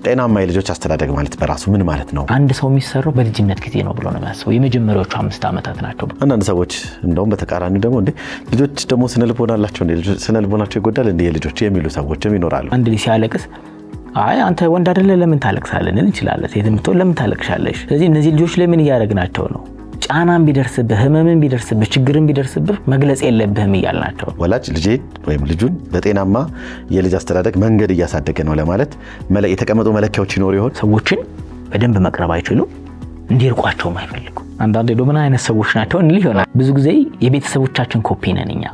ጤናማ የልጆች አስተዳደግ ማለት በራሱ ምን ማለት ነው? አንድ ሰው የሚሰራው በልጅነት ጊዜ ነው ብሎ ነው የሚያስበው። የመጀመሪያዎቹ 5 ዓመታት ናቸው። አንዳንድ ሰዎች እንደውም በተቃራኒ ደግሞ እንዴ ልጆች ደግሞ ስነልቦና አላቸው እንዴ ስነልቦናቸው ይጎዳል እንዴ ልጆች የሚሉ ሰዎችም ይኖራሉ። አንድ ልጅ ሲያለቅስ አይ አንተ ወንድ አይደለ ለምን ታለቅሳለህ እንችላለን። ሴትም ብትሆን ለምን ታለቅሻለሽ? ስለዚህ እነዚህ ልጆች ለምን እያደረግናቸው ነው? ጫናም ቢደርስብህ ህመምም ቢደርስብህ ችግርም ቢደርስብህ መግለጽ የለብህም እያልናቸው ወላጅ ልጅ ወይም ልጁን በጤናማ የልጅ አስተዳደግ መንገድ እያሳደገ ነው ለማለት የተቀመጡ መለኪያዎች ይኖሩ ይሆን? ሰዎችን በደንብ መቅረብ አይችሉም፣ እንዲርቋቸውም አይፈልጉ። አንዳንዴ ደግሞ ምን አይነት ሰዎች ናቸው እንል ይሆናል። ብዙ ጊዜ የቤተሰቦቻችን ኮፒ ነን እኛ።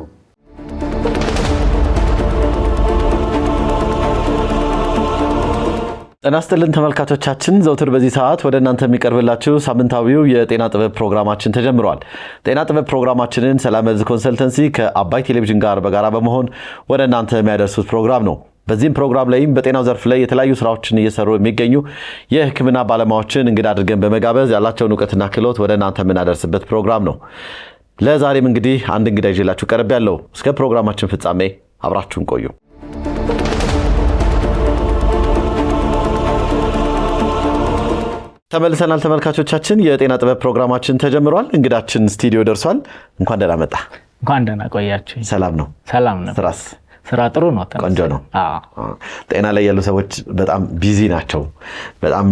ጤና ይስጥልን ተመልካቾቻችን፣ ዘውትር በዚህ ሰዓት ወደ እናንተ የሚቀርብላችሁ ሳምንታዊው የጤና ጥበብ ፕሮግራማችን ተጀምሯል። ጤና ጥበብ ፕሮግራማችንን ሰላም ሄልዝ ኮንሰልተንሲ ከአባይ ቴሌቪዥን ጋር በጋራ በመሆን ወደ እናንተ የሚያደርሱት ፕሮግራም ነው። በዚህም ፕሮግራም ላይም በጤናው ዘርፍ ላይ የተለያዩ ስራዎችን እየሰሩ የሚገኙ የሕክምና ባለሙያዎችን እንግዳ አድርገን በመጋበዝ ያላቸውን ዕውቀትና ክህሎት ወደ እናንተ የምናደርስበት ፕሮግራም ነው። ለዛሬም እንግዲህ አንድ እንግዳ ይዤላችሁ ቀርቤያለሁ። እስከ ፕሮግራማችን ፍጻሜ አብራችሁን ቆዩ። ተመልሰናል ተመልካቾቻችን፣ የጤና ጥበብ ፕሮግራማችን ተጀምሯል። እንግዳችን ስቱዲዮ ደርሷል። እንኳን ደህና መጣ። እንኳን ደህና ቆያችሁ። ሰላም ነው? ሰላም ነው። ስራ ጥሩ ነው? ቆንጆ ነው። ጤና ላይ ያሉ ሰዎች በጣም ቢዚ ናቸው። በጣም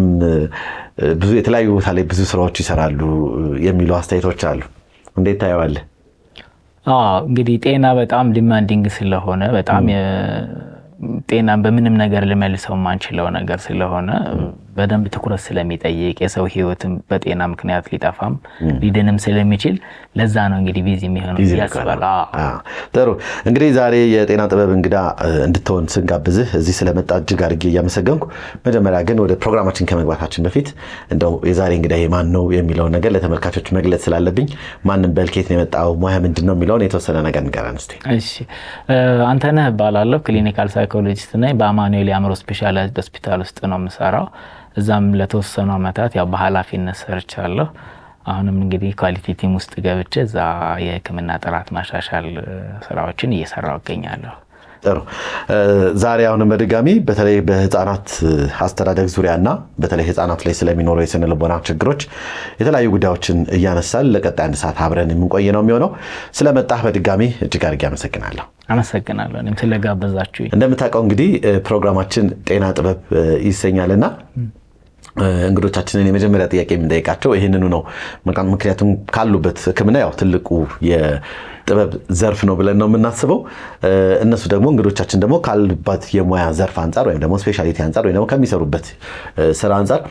ብዙ የተለያዩ ቦታ ላይ ብዙ ስራዎች ይሰራሉ የሚሉ አስተያየቶች አሉ። እንዴት ታየዋለህ? እንግዲህ ጤና በጣም ዲማንዲንግ ስለሆነ በጣም ጤና በምንም ነገር ልመልሰው ማንችለው ነገር ስለሆነ በደንብ ትኩረት ስለሚጠይቅ የሰው ህይወትም በጤና ምክንያት ሊጠፋም ሊድንም ስለሚችል ለዛ ነው እንግዲህ ቢዚ የሚሆነው ያስባል። ጥሩ እንግዲህ ዛሬ የጤና ጥበብ እንግዳ እንድትሆን ስንጋብዝህ እዚህ ስለመጣ እጅግ አድርጌ እያመሰገንኩ፣ መጀመሪያ ግን ወደ ፕሮግራማችን ከመግባታችን በፊት እንደው የዛሬ እንግዳ ማን ነው የሚለውን ነገር ለተመልካቾች መግለጽ ስላለብኝ ማንም በልኬት ነው የመጣው ሙያ ምንድነው የሚለውን የተወሰነ ነገር ንገረን እስቲ። እሺ፣ አንተነህ እባላለሁ። ክሊኒካል ሳይኮሎጂስት ነኝ። በአማኑኤል የአእምሮ ስፔሻላይዝድ ሆስፒታል ውስጥ ነው የምሰራው። እዛም ለተወሰኑ ዓመታት ያው በኃላፊነት ሰርቻለሁ። አሁንም እንግዲህ ኳሊቲ ቲም ውስጥ ገብቼ እዛ የሕክምና ጥራት ማሻሻል ስራዎችን እየሰራሁ እገኛለሁ። ጥሩ ዛሬ አሁንም በድጋሚ በተለይ በህፃናት አስተዳደግ ዙሪያና በተለይ ህፃናት ላይ ስለሚኖሩ የስነ ልቦና ችግሮች የተለያዩ ጉዳዮችን እያነሳን ለቀጣይ አንድ ሰዓት አብረን የምንቆይ ነው የሚሆነው። ስለመጣህ በድጋሚ እጅግ አድርጌ አመሰግናለሁ። አመሰግናለሁ እኔም ስለጋበዛችሁ። እንደምታውቀው እንግዲህ ፕሮግራማችን ጤና ጥበብ ይሰኛልና እንግዶቻችንን የመጀመሪያ ጥያቄ የምንጠይቃቸው ይህንኑ ነው። ምክንያቱም ካሉበት ህክምና ያው ትልቁ የጥበብ ዘርፍ ነው ብለን ነው የምናስበው። እነሱ ደግሞ እንግዶቻችን ደግሞ ካሉበት የሙያ ዘርፍ አንጻር ወይም ደግሞ ስፔሻሊቲ አንጻር ወይም ደግሞ ከሚሰሩበት ስራ አንጻር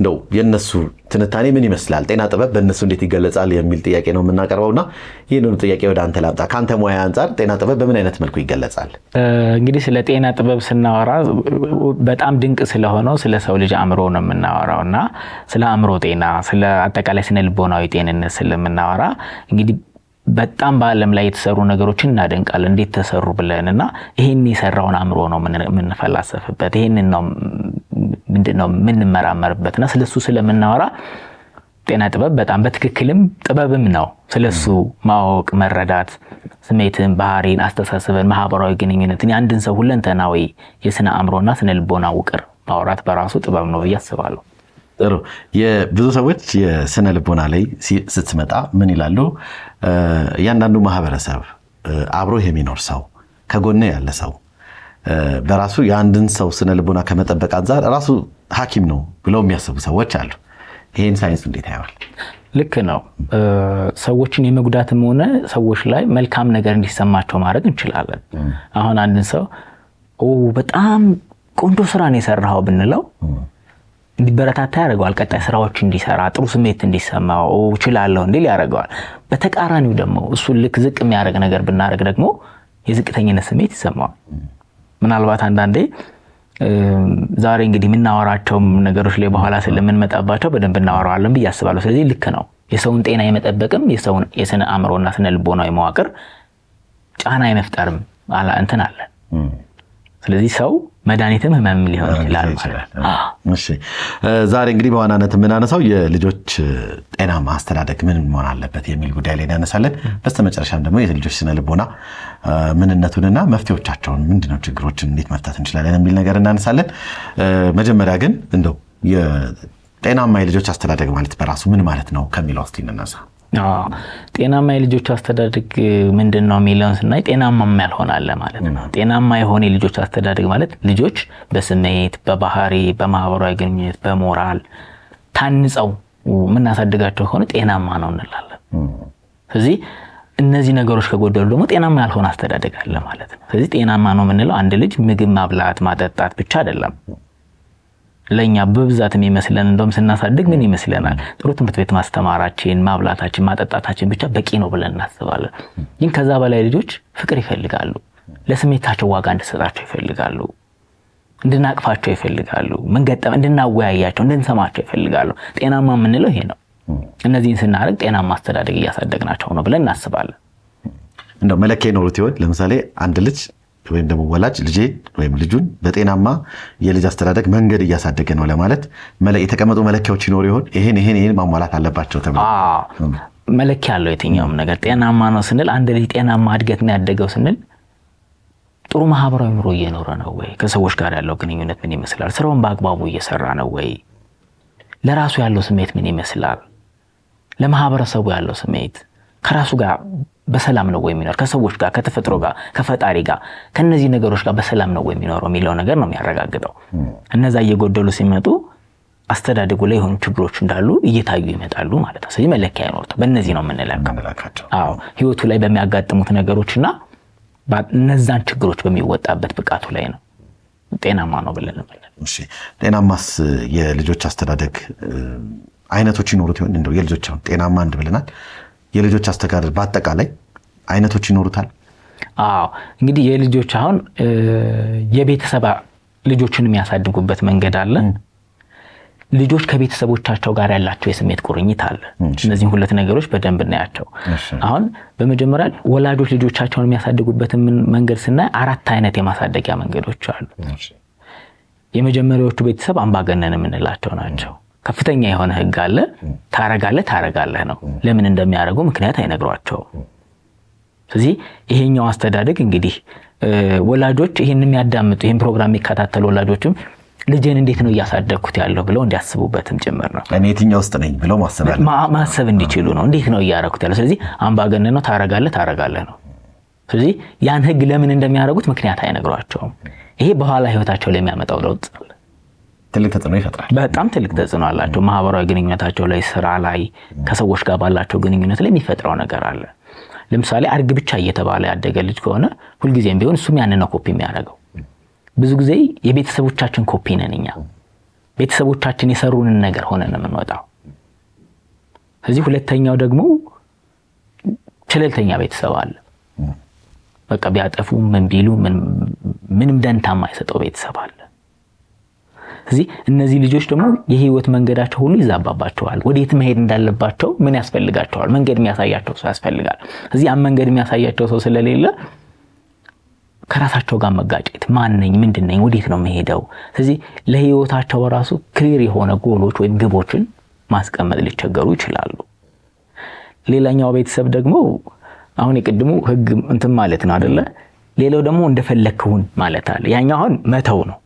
ነው የነሱ ትንታኔ ምን ይመስላል፣ ጤና ጥበብ በእነሱ እንዴት ይገለጻል የሚል ጥያቄ ነው የምናቀርበውና ይህንኑ ጥያቄ ወደ አንተ ላምጣ። ከአንተ ሙያ አንጻር ጤና ጥበብ በምን አይነት መልኩ ይገለጻል? እንግዲህ ስለ ጤና ጥበብ ስናወራ በጣም ድንቅ ስለሆነው ስለ ሰው ልጅ አእምሮ ነው የምናወራውና ስለ አእምሮ ጤና፣ ስለ አጠቃላይ ስነ ልቦናዊ ጤንነት ስለምናወራ እንግዲህ በጣም በዓለም ላይ የተሰሩ ነገሮችን እናደንቃለን እንዴት ተሰሩ ብለንና ይሄን የሰራውን አእምሮ ነው የምንፈላሰፍበት፣ ይሄንን ነው ምንድነው የምንመራመርበትና ስለሱ ስለምናወራ ጤና ጥበብ በጣም በትክክልም ጥበብም ነው። ስለሱ ማወቅ፣ መረዳት፣ ስሜትን፣ ባህሪን፣ አስተሳሰብን፣ ማህበራዊ ግንኙነትን የአንድን ሰው ሁለንተናዊ የስነ አእምሮና ስነ ልቦና ውቅር ማውራት በራሱ ጥበብ ነው ብዬ አስባለሁ። ጥሩ የብዙ ሰዎች የስነ ልቦና ላይ ስትመጣ ምን ይላሉ? እያንዳንዱ ማህበረሰብ አብሮ የሚኖር ሰው ከጎነ ያለ ሰው በራሱ የአንድን ሰው ስነ ልቦና ከመጠበቅ አንፃር ራሱ ሐኪም ነው ብለው የሚያስቡ ሰዎች አሉ። ይሄን ሳይንስ እንዴት ያያል? ልክ ነው። ሰዎችን የመጉዳትም ሆነ ሰዎች ላይ መልካም ነገር እንዲሰማቸው ማድረግ እንችላለን። አሁን አንድን ሰው በጣም ቆንጆ ስራ ነው የሰራው ብንለው እንዲበረታታ ያደርገዋል። ቀጣይ ስራዎች እንዲሰራ፣ ጥሩ ስሜት እንዲሰማው እችላለሁ እንዲል ያደርገዋል። በተቃራኒው ደግሞ እሱን ልክ ዝቅ የሚያደርግ ነገር ብናደርግ ደግሞ የዝቅተኝነት ስሜት ይሰማዋል። ምናልባት አንዳንዴ ዛሬ እንግዲህ የምናወራቸው ነገሮች ላይ በኋላ ስለምንመጣባቸው በደንብ እናወራዋለን ብዬ አስባለሁ። ስለዚህ ልክ ነው። የሰውን ጤና የመጠበቅም የሰውን የስነ አእምሮና ስነ ልቦናዊ መዋቅር ጫና የመፍጠርም እንትን አለ። ስለዚህ ሰው መድኃኒትም ህመም ሊሆን ይችላል ማለት ነው። እሺ ዛሬ እንግዲህ በዋናነት የምናነሳው የልጆች ጤናማ አስተዳደግ ምን መሆን አለበት የሚል ጉዳይ ላይ እናነሳለን። በስተመጨረሻም ደግሞ የልጆች ስነ ልቦና ምንነቱንና መፍትሄዎቻቸውን ምንድነው ችግሮችን እንዴት መፍታት እንችላለን የሚል ነገር እናነሳለን። መጀመሪያ ግን እንደው የጤናማ የልጆች አስተዳደግ ማለት በራሱ ምን ማለት ነው ከሚለው እስቲ እንነሳ። ጤናማ የልጆች አስተዳደግ ምንድነው የሚለውን ስናይ ጤናማ ያልሆነ አለ ማለት ነው። ጤናማ የሆነ የልጆች አስተዳደግ ማለት ልጆች በስሜት፣ በባህሪ፣ በማህበራዊ ግንኙነት፣ በሞራል ታንጸው ምናሳድጋቸው ከሆነ ጤናማ ነው እንላለን። ስለዚህ እነዚህ ነገሮች ከጎደሉ ደግሞ ጤናማ ያልሆነ አስተዳደግ አለ ማለት ነው። ስለዚህ ጤናማ ነው የምንለው አንድ ልጅ ምግብ ማብላት ማጠጣት ብቻ አይደለም። ለኛ በብዛት የሚመስለን እንደውም ስናሳድግ ምን ይመስለናል? ጥሩ ትምህርት ቤት ማስተማራችን፣ ማብላታችን፣ ማጠጣታችን ብቻ በቂ ነው ብለን እናስባለን። ግን ከዛ በላይ ልጆች ፍቅር ይፈልጋሉ። ለስሜታቸው ዋጋ እንድንሰጣቸው ይፈልጋሉ። እንድናቅፋቸው ይፈልጋሉ። እንድናወያያቸው፣ እንድንሰማቸው ይፈልጋሉ። ጤናማ የምንለው ይሄ ነው። እነዚህን ስናደርግ ጤናማ አስተዳደግ እያሳደግናቸው ነው ብለን እናስባለን። እንደው መለኪያ ይኖሩት ይሆን? ለምሳሌ አንድ ልጅ ወይም ደግሞ ወላጅ ልጁን በጤናማ የልጅ አስተዳደግ መንገድ እያሳደገ ነው ለማለት የተቀመጡ መለኪያዎች ይኖሩ ይሆን? ይሄን ማሟላት አለባቸው ተብሎ መለኪያ አለው። የትኛውም ነገር ጤናማ ነው ስንል አንድ ልጅ ጤናማ እድገት ነው ያደገው ስንል ጥሩ ማህበራዊ ኑሮ እየኖረ ነው ወይ? ከሰዎች ጋር ያለው ግንኙነት ምን ይመስላል? ስራውን በአግባቡ እየሰራ ነው ወይ? ለራሱ ያለው ስሜት ምን ይመስላል? ለማህበረሰቡ ያለው ስሜት ከራሱ ጋር በሰላም ነው ወይ የሚኖር? ከሰዎች ጋር፣ ከተፈጥሮ ጋር፣ ከፈጣሪ ጋር ከነዚህ ነገሮች ጋር በሰላም ነው ወይ የሚኖረው የሚለው ነገር ነው የሚያረጋግጠው። እነዛ እየጎደሉ ሲመጡ አስተዳደጉ ላይ የሆኑ ችግሮች እንዳሉ እየታዩ ይመጣሉ ማለት ነው። ስለዚህ መለኪያ አይኖርም። በእነዚህ ነው የምንለካው። ህይወቱ ላይ በሚያጋጥሙት ነገሮችና እነዛን ችግሮች በሚወጣበት ብቃቱ ላይ ነው ጤናማ ነው ብለን እንላለን። እሺ ጤናማስ የልጆች አስተዳደግ አይነቶች ይኖሩት ይሆን? እንደው የልጆች ጤናማ አንድ ብለናል። የልጆች አስተዳደግ በአጠቃላይ አይነቶች ይኖሩታል? እንግዲህ የልጆች አሁን የቤተሰብ ልጆችን የሚያሳድጉበት መንገድ አለ። ልጆች ከቤተሰቦቻቸው ጋር ያላቸው የስሜት ቁርኝት አለ። እነዚህ ሁለት ነገሮች በደንብ እናያቸው። አሁን በመጀመሪያ ወላጆች ልጆቻቸውን የሚያሳድጉበት መንገድ ስናይ 4 አይነት የማሳደጊያ መንገዶች አሉ። የመጀመሪያዎቹ ቤተሰብ አምባገነን የምንላቸው ናቸው። ከፍተኛ የሆነ ህግ አለ። ታረጋለህ ነው። ለምን እንደሚያደርጉ ምክንያት አይነግሯቸውም። ስለዚህ ይሄኛው አስተዳደግ እንግዲህ ወላጆች ይሄን የሚያዳምጡ ይሄን ፕሮግራም የሚከታተሉ ወላጆችም ልጄን እንዴት ነው እያሳደግኩት ያለው ብለው እንዲያስቡበትም ጭምር ነው። እኔ የትኛው ውስጥ ነኝ ብለው ማሰብ እንዲችሉ ነው። እንዴት ነው እያደረኩት ያለው? ስለዚህ አምባገነን ነው። ታረጋለህ ነው። ስለዚህ ያን ህግ ለምን እንደሚያደርጉት ምክንያት አይነግሯቸውም። ይሄ በኋላ ህይወታቸው ላይ የሚያመጣው ለውጥ ትልቅ ተጽዕኖ ይፈጥራል። በጣም ትልቅ ተጽዕኖ አላቸው። ማህበራዊ ግንኙነታቸው ላይ፣ ስራ ላይ፣ ከሰዎች ጋር ባላቸው ግንኙነት ላይ የሚፈጥረው ነገር አለ። ለምሳሌ አድግ ብቻ እየተባለ ያደገ ልጅ ከሆነ ሁልጊዜም ቢሆን እሱም ያንን ነው ኮፒ የሚያደርገው። ብዙ ጊዜ የቤተሰቦቻችን ኮፒ ነን እኛ። ቤተሰቦቻችን የሰሩንን ነገር ሆነን የምንወጣው። ስለዚህ ሁለተኛው ደግሞ ቸለልተኛ ቤተሰብ አለ። በቃ ቢያጠፉ ምን ቢሉ ምንም ደንታ የማይሰጠው ቤተሰብ አለ። ስለዚህ እነዚህ ልጆች ደግሞ የህይወት መንገዳቸው ሁሉ ይዛባባቸዋል። ወዴት መሄድ እንዳለባቸው ምን ያስፈልጋቸዋል? መንገድ የሚያሳያቸው ሰው ያስፈልጋል። ስለዚህ ያን መንገድ የሚያሳያቸው ሰው ስለሌለ ከራሳቸው ጋር መጋጨት፣ ማን ነኝ፣ ምንድን ነኝ፣ ወዴት ነው መሄደው? ስለዚህ ለህይወታቸው ራሱ ክሊር የሆነ ጎሎች ወይም ግቦችን ማስቀመጥ ሊቸገሩ ይችላሉ። ሌላኛው ቤተሰብ ደግሞ አሁን የቅድሙ ህግ እንትን ማለት ነው አይደለ? ሌላው ደግሞ እንደፈለክሁን ማለት አለ። ያኛው አሁን መተው ነው።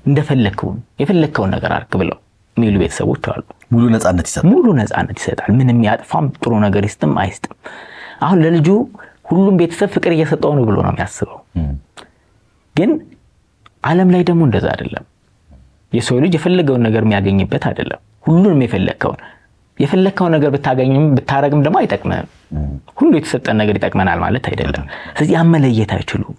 እንደፈለክሁን የፈለከውን ነገር አድርግ ብለው የሚሉ ቤተሰቦች አሉ። ሙሉ ነፃነት ይሰጣል። ምንም ያጥፋም ጥሩ ነገር ይስጥም አይስጥም። አሁን ለልጁ ሁሉም ቤተሰብ ፍቅር እየሰጠው ነው ብሎ ነው የሚያስበው። ግን ዓለም ላይ ደግሞ እንደዛ አይደለም። የሰው ልጅ የፈለገውን ነገር የሚያገኝበት አይደለም። ሁሉንም የፈለከውን ነገር ብታረግም ደግሞ አይጠቅምህም። ሁሉ የተሰጠን ነገር ይጠቅመናል ማለት አይደለም። ስለዚህ ያመለየት አይችሉም።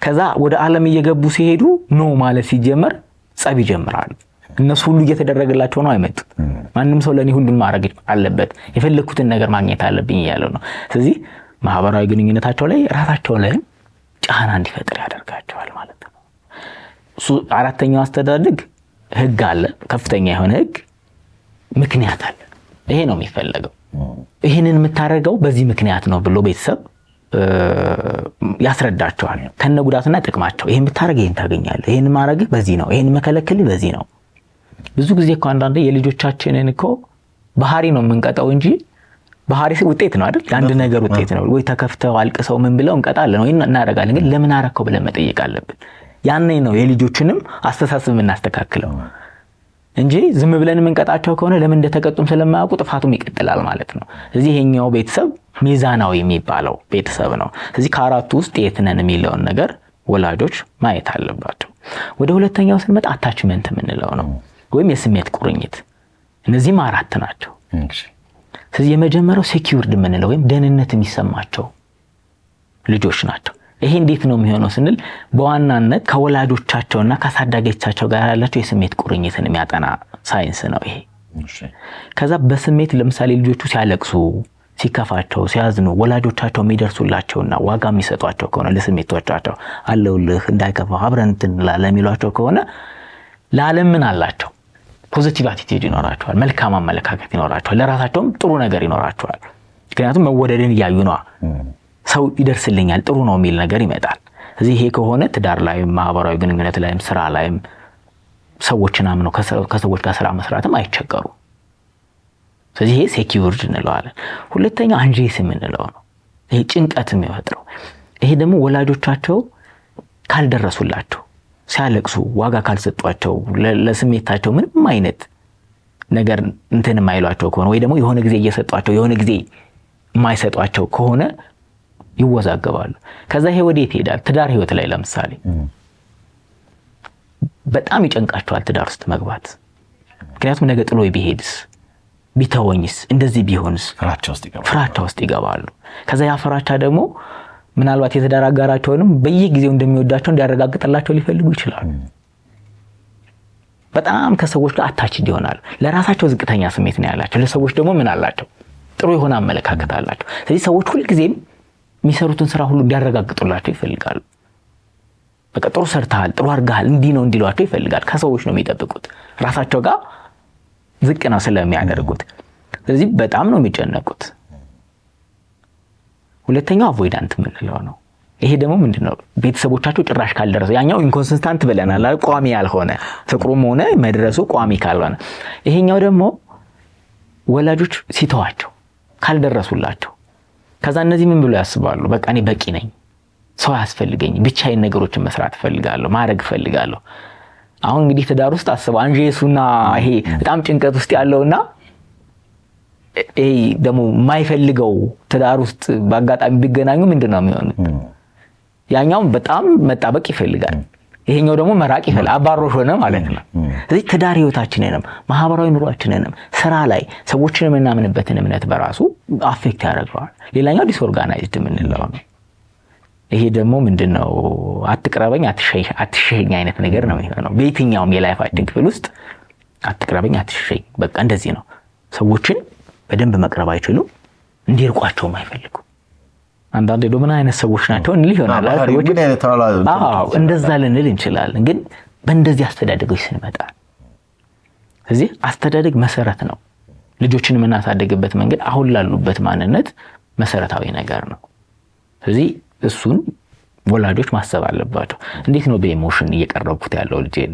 ከዛ ወደ ዓለም እየገቡ ሲሄዱ ኖ ማለት ሲጀመር ጸብ ይጀምራሉ። እነሱ ሁሉ እየተደረገላቸው ነው አይመጡም። ማንም ሰው ለኔ ሁሉን ማድረግ አለበት፣ የፈለኩትን ነገር ማግኘት አለብኝ እያለው ነው። ስለዚህ ማህበራዊ ግንኙነታቸው ላይ ራሳቸው ላይ ጫና እንዲፈጠር ያደርጋቸዋል ማለት ነው። አራተኛው አስተዳደግ ህግ አለ። ከፍተኛ የሆነ ህግ፣ ምክንያት አለ። ይሄ ነው የሚፈለገው። ይሄንን የምታደርገው በዚህ ምክንያት ነው ብሎ ቤተሰብ ያስረዳቸዋል ከነጉዳቱና ጥቅማቸው። ይሄን ብታረግ ይሄን ታገኛለህ፣ ይሄን ማረግ በዚህ ነው፣ ይሄን መከለከል በዚህ ነው። ብዙ ጊዜ እኮ አንዳንዴ የልጆቻችንን እኮ ባህሪ ነው የምንቀጣው እንጂ ባህሪ ውጤት ነው አይደል? አንድ ነገር ውጤት ነው ወይ ተከፍተው አልቅሰው ምን ብለው እንቀጣለን ወይ እናረጋለን። ግን ለምን አረከው ብለን መጠየቅ አለብን። ያኔ ነው የልጆችንም አስተሳሰብ የምናስተካክለው እንጂ ዝም ብለን የምንቀጣቸው ከሆነ ለምን እንደተቀጡም ስለማያውቁ ጥፋቱም ይቀጥላል ማለት ነው። ስለዚህ ይሄኛው ቤተሰብ ሚዛናዊ የሚባለው ቤተሰብ ነው። ስለዚህ ከአራቱ ውስጥ የት ነን የሚለውን ነገር ወላጆች ማየት አለባቸው። ወደ ሁለተኛው ስንመጣ አታችመንት የምንለው ነው ወይም የስሜት ቁርኝት። እነዚህም አራት ናቸው። ስለዚህ የመጀመሪያው ሴኪዩርድ የምንለው ወይም ደህንነት የሚሰማቸው ልጆች ናቸው። ይሄ እንዴት ነው የሚሆነው ስንል በዋናነት ከወላጆቻቸውና ከአሳዳጊዎቻቸው ጋር ያላቸው የስሜት ቁርኝትን የሚያጠና ሳይንስ ነው ይሄ። ከዛ በስሜት ለምሳሌ ልጆቹ ሲያለቅሱ፣ ሲከፋቸው፣ ሲያዝኑ ወላጆቻቸው የሚደርሱላቸውና ዋጋ የሚሰጧቸው ከሆነ ለስሜቶቻቸው አለውልህ እንዳይከፋ አብረን እንላለን የሚሏቸው ከሆነ ለዓለም ምን አላቸው? ፖዚቲቭ አቲቲዩድ ይኖራቸዋል፣ መልካም አመለካከት ይኖራቸዋል፣ ለራሳቸውም ጥሩ ነገር ይኖራቸዋል። ምክንያቱም መወደድን እያዩ ነው። ሰው ይደርስልኛል ጥሩ ነው የሚል ነገር ይመጣል። ስለዚህ ይሄ ከሆነ ትዳር ላይም ማህበራዊ ግንኙነት ላይም ስራ ላይም ሰዎችን አምነው ከሰዎች ጋር ስራ መስራትም አይቸገሩ። ስለዚህ ይሄ ሴኪዩርድ እንለዋለን። ሁለተኛ አንጂስ የምንለው ነው። ይሄ ጭንቀት የሚፈጥረው ይሄ ደግሞ ወላጆቻቸው ካልደረሱላቸው፣ ሲያለቅሱ ዋጋ ካልሰጧቸው፣ ለስሜታቸው ምንም አይነት ነገር እንትን የማይሏቸው ከሆነ ወይ ደግሞ የሆነ ጊዜ እየሰጧቸው የሆነ ጊዜ የማይሰጧቸው ከሆነ ይወዛገባሉ። ከዛ ይሄ ወዴት ይሄዳል? ትዳር ህይወት ላይ ለምሳሌ በጣም ይጨንቃቸዋል ትዳር ውስጥ መግባት። ምክንያቱም ነገ ጥሎ ቢሄድስ፣ ቢተወኝስ፣ እንደዚህ ቢሆንስ ፍራቻ ውስጥ ይገባሉ። ከዛ ያ ፍራቻ ደግሞ ምናልባት የትዳር አጋራቸውንም በየጊዜው እንደሚወዳቸው እንዲያረጋግጥላቸው ሊፈልጉ ይችላሉ። በጣም ከሰዎች ጋር አታችድ ይሆናሉ። ለራሳቸው ዝቅተኛ ስሜት ነው ያላቸው፣ ለሰዎች ደግሞ ምን አላቸው? ጥሩ የሆነ አመለካከት አላቸው። ስለዚህ ሰዎች ሁልጊዜም የሚሰሩትን ስራ ሁሉ እንዲያረጋግጡላቸው ይፈልጋሉ። በቃ ጥሩ ሰርተሃል፣ ጥሩ አድርገሃል፣ እንዲህ ነው እንዲሏቸው ይፈልጋል። ከሰዎች ነው የሚጠብቁት፣ ራሳቸው ጋር ዝቅ ነው ስለሚያደርጉት። ስለዚህ በጣም ነው የሚጨነቁት። ሁለተኛው አቮይዳንት የምንለው ነው። ይሄ ደግሞ ምንድነው? ቤተሰቦቻቸው ጭራሽ ካልደረሱ፣ ያኛው ኢንኮንሲስታንት ብለናል፣ ቋሚ ያልሆነ ፍቅሩም ሆነ መድረሱ ቋሚ ካልሆነ፣ ይሄኛው ደግሞ ወላጆች ሲተዋቸው ካልደረሱላቸው፣ ከዛ እነዚህ ምን ብሎ ያስባሉ? በቃ እኔ በቂ ነኝ፣ ሰው አያስፈልገኝም፣ ብቻዬን ነገሮችን መስራት እፈልጋለሁ፣ ማድረግ እፈልጋለሁ። አሁን እንግዲህ ትዳር ውስጥ አስበው አንጂሱና ይሄ በጣም ጭንቀት ውስጥ ያለውና ይሄ ደግሞ የማይፈልገው ትዳር ውስጥ በአጋጣሚ ቢገናኙ ምንድነው የሚሆኑት? ያኛው በጣም መጣበቅ ይፈልጋል፣ ይሄኛው ደግሞ መራቅ ይፈልጋል። አባሮሽ ሆነ ማለት ነው። ስለዚህ ትዳር ህይወታችንንም ማህበራዊ ኑሯችንንም ስራ ላይ ሰዎችን የምናምንበትን እምነት በራሱ አፌክት ያደርገዋል። ሌላኛው ዲስኦርጋናይዝድ የምንለው ነው። ይሄ ደግሞ ምንድነው? አትቅረበኝ አትሸኝ አይነት ነገር ነው የሚሆነው። በየትኛውም የላይፋችን ክፍል ውስጥ አትቅረበኝ አትሸኝ፣ በቃ እንደዚህ ነው። ሰዎችን በደንብ መቅረብ አይችሉም፣ እንዲርቋቸውም አይፈልጉ። አንዳንዴ ደግሞ ምን አይነት ሰዎች ናቸው እንል ይሆናል። እንደዛ ልንል እንችላለን። ግን በእንደዚህ አስተዳደጎች ስንመጣ እዚህ አስተዳደግ መሰረት ነው። ልጆችን የምናሳደግበት መንገድ አሁን ላሉበት ማንነት መሰረታዊ ነገር ነው። ስለዚህ እሱን ወላጆች ማሰብ አለባቸው። እንዴት ነው በኢሞሽን እየቀረብኩት ያለው ልጄን?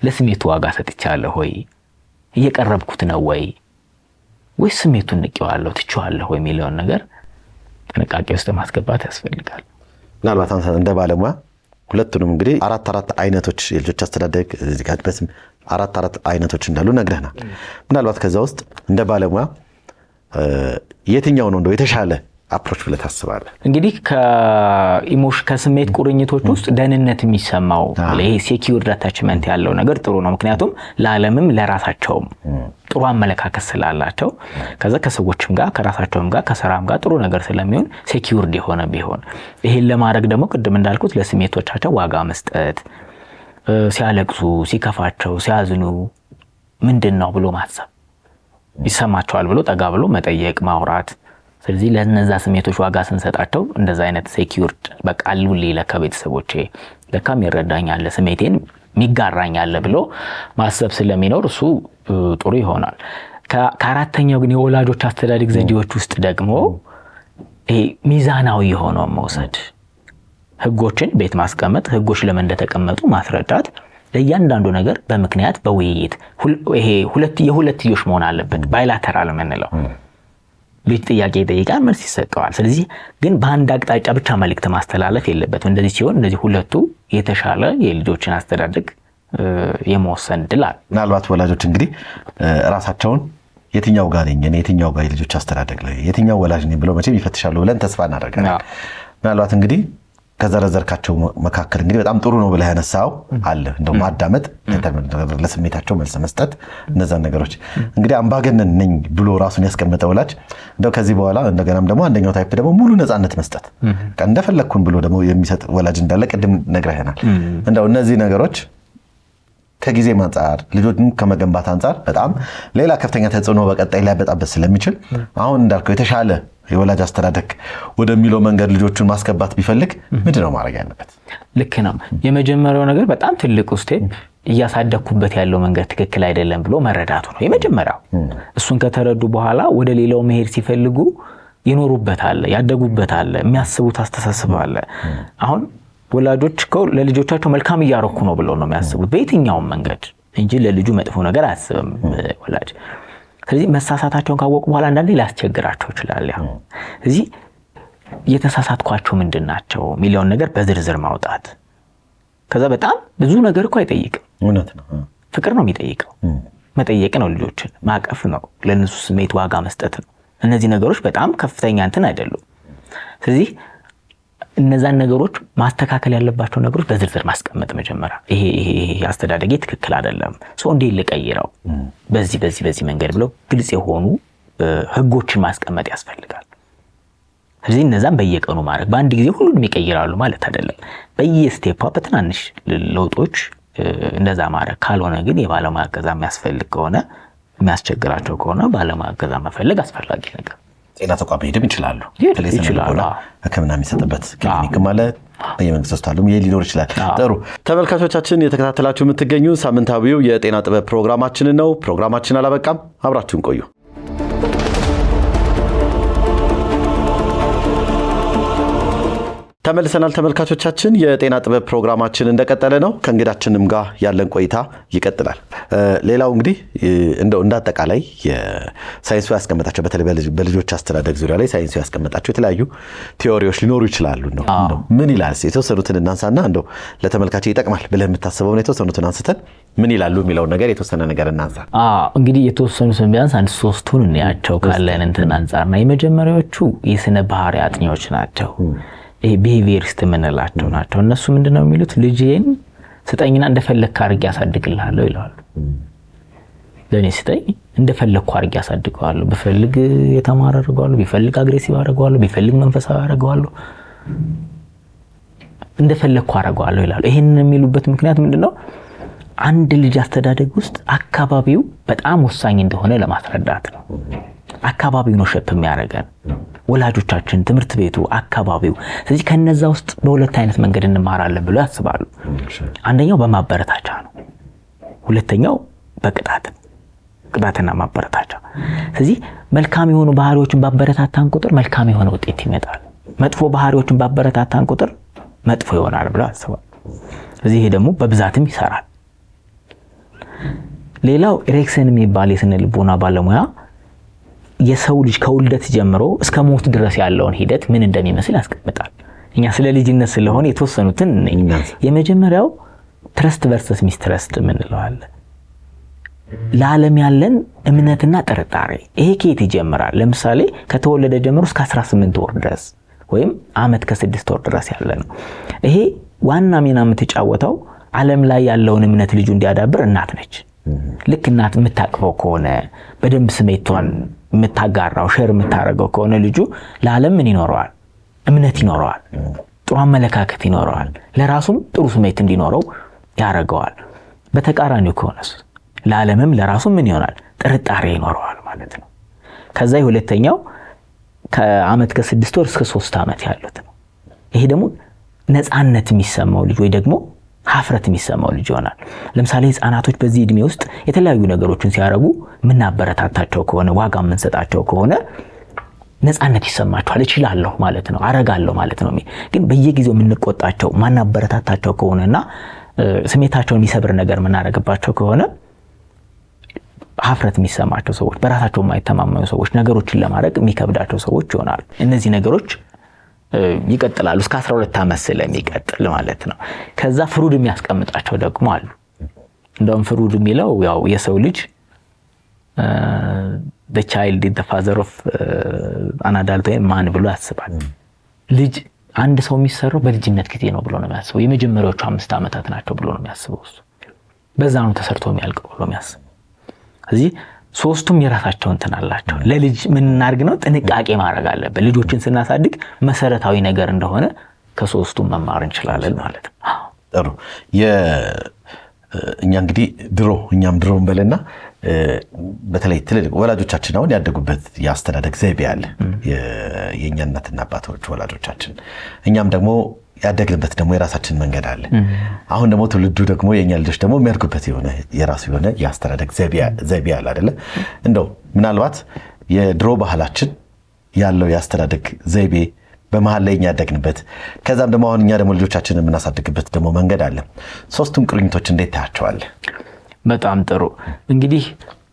ለስሜቱ ዋጋ ሰጥቻለሁ ወይ? እየቀረብኩት ነው ወይ? ወይስ ስሜቱን ንቄዋለሁ ትቼዋለሁ ወይ የሚለውን ነገር ጥንቃቄ ውስጥ ማስገባት ያስፈልጋል። ምናልባት እንደ ባለሙያ ሁለቱንም እንግዲህ አራት አይነቶች የልጆች አስተዳደግ እዚህ ጋር በስም አራት አይነቶች እንዳሉ ነግረናል። ምናልባት ከዛ ውስጥ እንደ ባለሙያ የትኛው ነው እንደው የተሻለ አፕሮች ብለህ ታስባለህ? እንግዲህ ከስሜት ቁርኝቶች ውስጥ ደህንነት የሚሰማው ይሄ ሴኪዩርድ አታችመንት ያለው ነገር ጥሩ ነው። ምክንያቱም ለዓለምም ለራሳቸውም ጥሩ አመለካከት ስላላቸው ከዛ ከሰዎችም ጋር ከራሳቸውም ጋር ከሰራም ጋር ጥሩ ነገር ስለሚሆን ሴኪዩርድ የሆነ ቢሆን፣ ይሄን ለማድረግ ደግሞ ቅድም እንዳልኩት ለስሜቶቻቸው ዋጋ መስጠት፣ ሲያለቅሱ፣ ሲከፋቸው፣ ሲያዝኑ ምንድነው ብሎ ማሰብ፣ ይሰማቸዋል ብሎ ጠጋ ብሎ መጠየቅ፣ ማውራት። ስለዚህ ለነዛ ስሜቶች ዋጋ ስንሰጣቸው እንደዛ አይነት ሴኪዩርድ በቃ አሉልኝ ለካ ቤተሰቦቼ ለካ ይረዳኛል፣ ስሜቴን ሚጋራኛል ብሎ ማሰብ ስለሚኖር እሱ ጥሩ ይሆናል። ከአራተኛው ግን የወላጆች አስተዳደግ ዘዴዎች ውስጥ ደግሞ ይሄ ሚዛናዊ የሆነው መውሰድ፣ ህጎችን ቤት ማስቀመጥ፣ ህጎች ለምን እንደተቀመጡ ማስረዳት፣ ለእያንዳንዱ ነገር በምክንያት በውይይት ይሄ የሁለትዮሽ መሆን አለበት። ባይላተራል የምንለው ልጅ ጥያቄ ይጠይቃል፣ መልስ ይሰጠዋል። ስለዚህ ግን በአንድ አቅጣጫ ብቻ መልእክት ማስተላለፍ የለበትም። እንደዚህ ሲሆን እነዚህ ሁለቱ የተሻለ የልጆችን አስተዳደግ የመወሰን ድል አለ። ምናልባት ወላጆች እንግዲህ ራሳቸውን የትኛው ጋር ነኝ እኔ የትኛው ጋር የልጆች አስተዳደግ ላይ የትኛው ወላጅ ነኝ ብለው መቼም ይፈትሻሉ ብለን ተስፋ እናደርጋለን። ምናልባት እንግዲህ ከዘረዘርካቸው መካከል እንግዲህ በጣም ጥሩ ነው ብለህ ያነሳው አለ እንደው ማዳመጥ፣ ለስሜታቸው መልስ መስጠት፣ እነዛን ነገሮች እንግዲህ አምባገነን ነኝ ብሎ ራሱን ያስቀመጠ ወላጅ እንደው ከዚህ በኋላ እንደገናም ደግሞ አንደኛው ታይፕ ደግሞ ሙሉ ነፃነት መስጠት እንደፈለግኩን ብሎ ደግሞ የሚሰጥ ወላጅ እንዳለ ቅድም ነግረህናል። እንደው እነዚህ ነገሮች ከጊዜ አንጻር ልጆችን ከመገንባት አንጻር በጣም ሌላ ከፍተኛ ተጽዕኖ በቀጣይ ላይ በጣም ስለሚችል አሁን እንዳልከው የተሻለ የወላጅ አስተዳደግ ወደሚለው መንገድ ልጆቹን ማስገባት ቢፈልግ ምንድነው ማድረግ ያለበት? ልክ ነው። የመጀመሪያው ነገር በጣም ትልቁ ስቴፕ እያሳደግኩበት ያለው መንገድ ትክክል አይደለም ብሎ መረዳቱ ነው የመጀመሪያው። እሱን ከተረዱ በኋላ ወደ ሌላው መሄድ ሲፈልጉ ይኖሩበታል፣ ያደጉበታል፣ የሚያስቡት አስተሳሰብ አለ። አሁን ወላጆች ለልጆቻቸው መልካም እያረኩ ነው ብለው ነው የሚያስቡት በየትኛውም መንገድ እንጂ ለልጁ መጥፎ ነገር አያስብም ወላጅ። ስለዚህ መሳሳታቸውን ካወቁ በኋላ አንዳንዴ ሊያስቸግራቸው ይችላል። ስለዚህ የተሳሳትኳቸው ምንድን ናቸው የሚለውን ነገር በዝርዝር ማውጣት። ከዛ በጣም ብዙ ነገር እኮ አይጠይቅም። እውነት ነው። ፍቅር ነው የሚጠይቀው። መጠየቅ ነው፣ ልጆችን ማቀፍ ነው፣ ለእነሱ ስሜት ዋጋ መስጠት ነው። እነዚህ ነገሮች በጣም ከፍተኛ እንትን አይደሉም። ስለዚህ እነዛን ነገሮች ማስተካከል ያለባቸው ነገሮች በዝርዝር ማስቀመጥ መጀመሪያ። ይሄ አስተዳደጌ ትክክል አይደለም፣ ሰው እንዴት ልቀይረው፣ በዚህ መንገድ ብለው ግልጽ የሆኑ ህጎችን ማስቀመጥ ያስፈልጋል። ስለዚህ እነዛን በየቀኑ ማድረግ፣ በአንድ ጊዜ ሁሉንም ይቀይራሉ ማለት አይደለም። በየስቴፓ በትናንሽ ለውጦች እንደዛ ማድረግ። ካልሆነ ግን የባለሙያ እገዛ የሚያስፈልግ ከሆነ የሚያስቸግራቸው ከሆነ ባለሙያ እገዛ መፈለግ አስፈላጊ ነገር። ጤና ተቋም ሄድም ይችላሉ። ህክምና የሚሰጥበት ክሊኒክ ማለት በየመንግስት ሆስፒታሉም ሊኖር ይችላል። ጥሩ ተመልካቾቻችን የተከታተላችሁ የምትገኙ ሳምንታዊው የጤና ጥበብ ፕሮግራማችንን ነው። ፕሮግራማችን አላበቃም፣ አብራችሁን ቆዩ። ተመልሰናል ተመልካቾቻችን። የጤና ጥበብ ፕሮግራማችን እንደቀጠለ ነው። ከእንግዳችንም ጋር ያለን ቆይታ ይቀጥላል። ሌላው እንግዲህ እንደው እንዳጠቃላይ የሳይንሱ ያስቀመጣቸው በተለይ በልጆች አስተዳደግ ዙሪያ ላይ ሳይንሱ ያስቀመጣቸው የተለያዩ ቲዮሪዎች ሊኖሩ ይችላሉ። እንደው ምን ይላል የተወሰኑትን እናንሳና እንደው ለተመልካች ይጠቅማል ብለህ የምታስበውን የተወሰኑትን አንስተን ምን ይላሉ የሚለውን ነገር የተወሰነ ነገር እናንሳ። እንግዲህ የተወሰኑትን ቢያንስ አንድ ሶስቱን እንያቸው ካለን እንትን አንጻርና የመጀመሪያዎቹ የስነ ባህሪ አጥኚዎች ናቸው። ይሄ ቢሄቪየሪስት የምንላቸው ናቸው። እነሱ ምንድነው የሚሉት? ልጄን ስጠኝና እንደፈለግክ አድርጌ ያሳድግልሃለሁ ይላሉ። ለኔ ስጠኝ እንደፈለግኩ አድርጌ ያሳድገዋለሁ። ቢፈልግ የተማረ አድርገዋለሁ፣ ቢፈልግ አግሬሲቭ አድርገዋለሁ፣ ቢፈልግ መንፈሳዊ አድርገዋለሁ፣ እንደፈለግኩ አድርገዋለሁ ይላሉ። ይሄንን የሚሉበት ምክንያት ምንድነው? አንድ ልጅ አስተዳደግ ውስጥ አካባቢው በጣም ወሳኝ እንደሆነ ለማስረዳት ነው። አካባቢው ነው ሸፕ የሚያደርገን፣ ወላጆቻችን፣ ትምህርት ቤቱ፣ አካባቢው። ስለዚህ ከነዛ ውስጥ በሁለት አይነት መንገድ እንማራለን ብለው ያስባሉ። አንደኛው በማበረታቻ ነው፣ ሁለተኛው ቅጣትና ማበረታቻ። ስለዚህ መልካም የሆኑ ባህሪዎችን ባበረታታን ቁጥር መልካም የሆነ ውጤት ይመጣል፣ መጥፎ ባህሪዎችን ባበረታታን ቁጥር መጥፎ ይሆናል ብለው ያስባሉ። ስለዚህ ይሄ ደግሞ በብዛትም ይሰራል። ሌላው ኤሪክሰን የሚባል የስነ ልቦና ባለሙያ የሰው ልጅ ከውልደት ጀምሮ እስከ ሞት ድረስ ያለውን ሂደት ምን እንደሚመስል ያስቀምጣል። እኛ ስለ ልጅነት ስለሆነ የተወሰኑትን የመጀመሪያው ትረስት ቨርሰስ ሚስትረስት የምንለው አለ። ለዓለም ያለን እምነትና ጥርጣሬ። ይሄ ከየት ይጀምራል? ለምሳሌ ከተወለደ ጀምሮ እስከ 18 ወር ድረስ ወይም አመት ከ6 ወር ድረስ ያለ ነው። ይሄ ዋና ሚና የምትጫወተው ዓለም ላይ ያለውን እምነት ልጁ እንዲያዳብር እናት ነች። ልክ እናት የምታቅፈው ከሆነ በደንብ ስሜቷን የምታጋራው ሼር የምታደርገው ከሆነ ልጁ ለዓለም ምን ይኖረዋል? እምነት ይኖረዋል፣ ጥሩ አመለካከት ይኖረዋል፣ ለራሱም ጥሩ ስሜት እንዲኖረው ያደርገዋል። በተቃራኒው ከሆነስ ለዓለምም ለራሱም ምን ይሆናል? ጥርጣሬ ይኖረዋል ማለት ነው። ከዛ ሁለተኛው ከአመት ከ6 ወር እስከ 3 አመት ያሉት ነው። ይሄ ደግሞ ነፃነት የሚሰማው ልጅ ወይ ደግሞ ሀፍረት የሚሰማው ልጅ ይሆናል። ለምሳሌ ህፃናቶች በዚህ እድሜ ውስጥ የተለያዩ ነገሮችን ሲያረጉ ምናበረታታቸው ከሆነ ዋጋ የምንሰጣቸው ከሆነ ነፃነት ይሰማቸዋል። እችላለሁ ማለት ነው፣ አረጋለሁ ማለት ነው። ግን በየጊዜው የምንቆጣቸው ማናበረታታቸው ከሆነና ስሜታቸውን የሚሰብር ነገር የምናደርግባቸው ከሆነ ሀፍረት የሚሰማቸው ሰዎች፣ በራሳቸው የማይተማመኑ ሰዎች፣ ነገሮችን ለማድረግ የሚከብዳቸው ሰዎች ይሆናሉ። እነዚህ ነገሮች ይቀጥላሉ እስከ 12 ዓመት ስለሚቀጥል ማለት ነው። ከዛ ፍሩድ የሚያስቀምጣቸው ደግሞ አሉ። እንደውም ፍሩድ የሚለው ያው የሰው ልጅ the child is the father of an adult man ብሎ ያስባል። ልጅ አንድ ሰው የሚሰራው በልጅነት ጊዜ ነው ብሎ ነው የሚያስበው። የመጀመሪያዎቹ 5 ዓመታት ናቸው ብሎ ነው የሚያስበው እሱ። በዛ ነው ተሰርቶ የሚያልቀው ብሎ የሚያስበው። እዚህ ሶስቱም የራሳቸው እንትን አላቸው። ለልጅ ምን እናርግ ነው ጥንቃቄ ማድረግ አለበት። ልጆችን ስናሳድግ መሰረታዊ ነገር እንደሆነ ከሶስቱም መማር እንችላለን ማለት ነው። ጥሩ። እኛ እንግዲህ እኛም ድሮ እንበልና በተለይ ትልልቅ ወላጆቻችን አሁን ያደጉበት የአስተዳደግ ዘይቤ አለ። የእኛ እናትና አባቶች ወላጆቻችን፣ እኛም ደግሞ ያደግንበት ደግሞ የራሳችን መንገድ አለ። አሁን ደግሞ ትውልዱ ደግሞ የኛ ልጆች ደግሞ የሚያድጉበት የራሱ የሆነ የአስተዳደግ ዘይቤ አለ አይደለ? እንደው ምናልባት የድሮ ባህላችን ያለው የአስተዳደግ ዘይቤ በመሃል ላይ እኛ ያደግንበት ከዛም ደግሞ አሁን እኛ ደግሞ ልጆቻችንን የምናሳድግበት ደግሞ መንገድ አለ። ሶስቱም ቅርኝቶች እንዴት ታያቸዋለህ? በጣም ጥሩ። እንግዲህ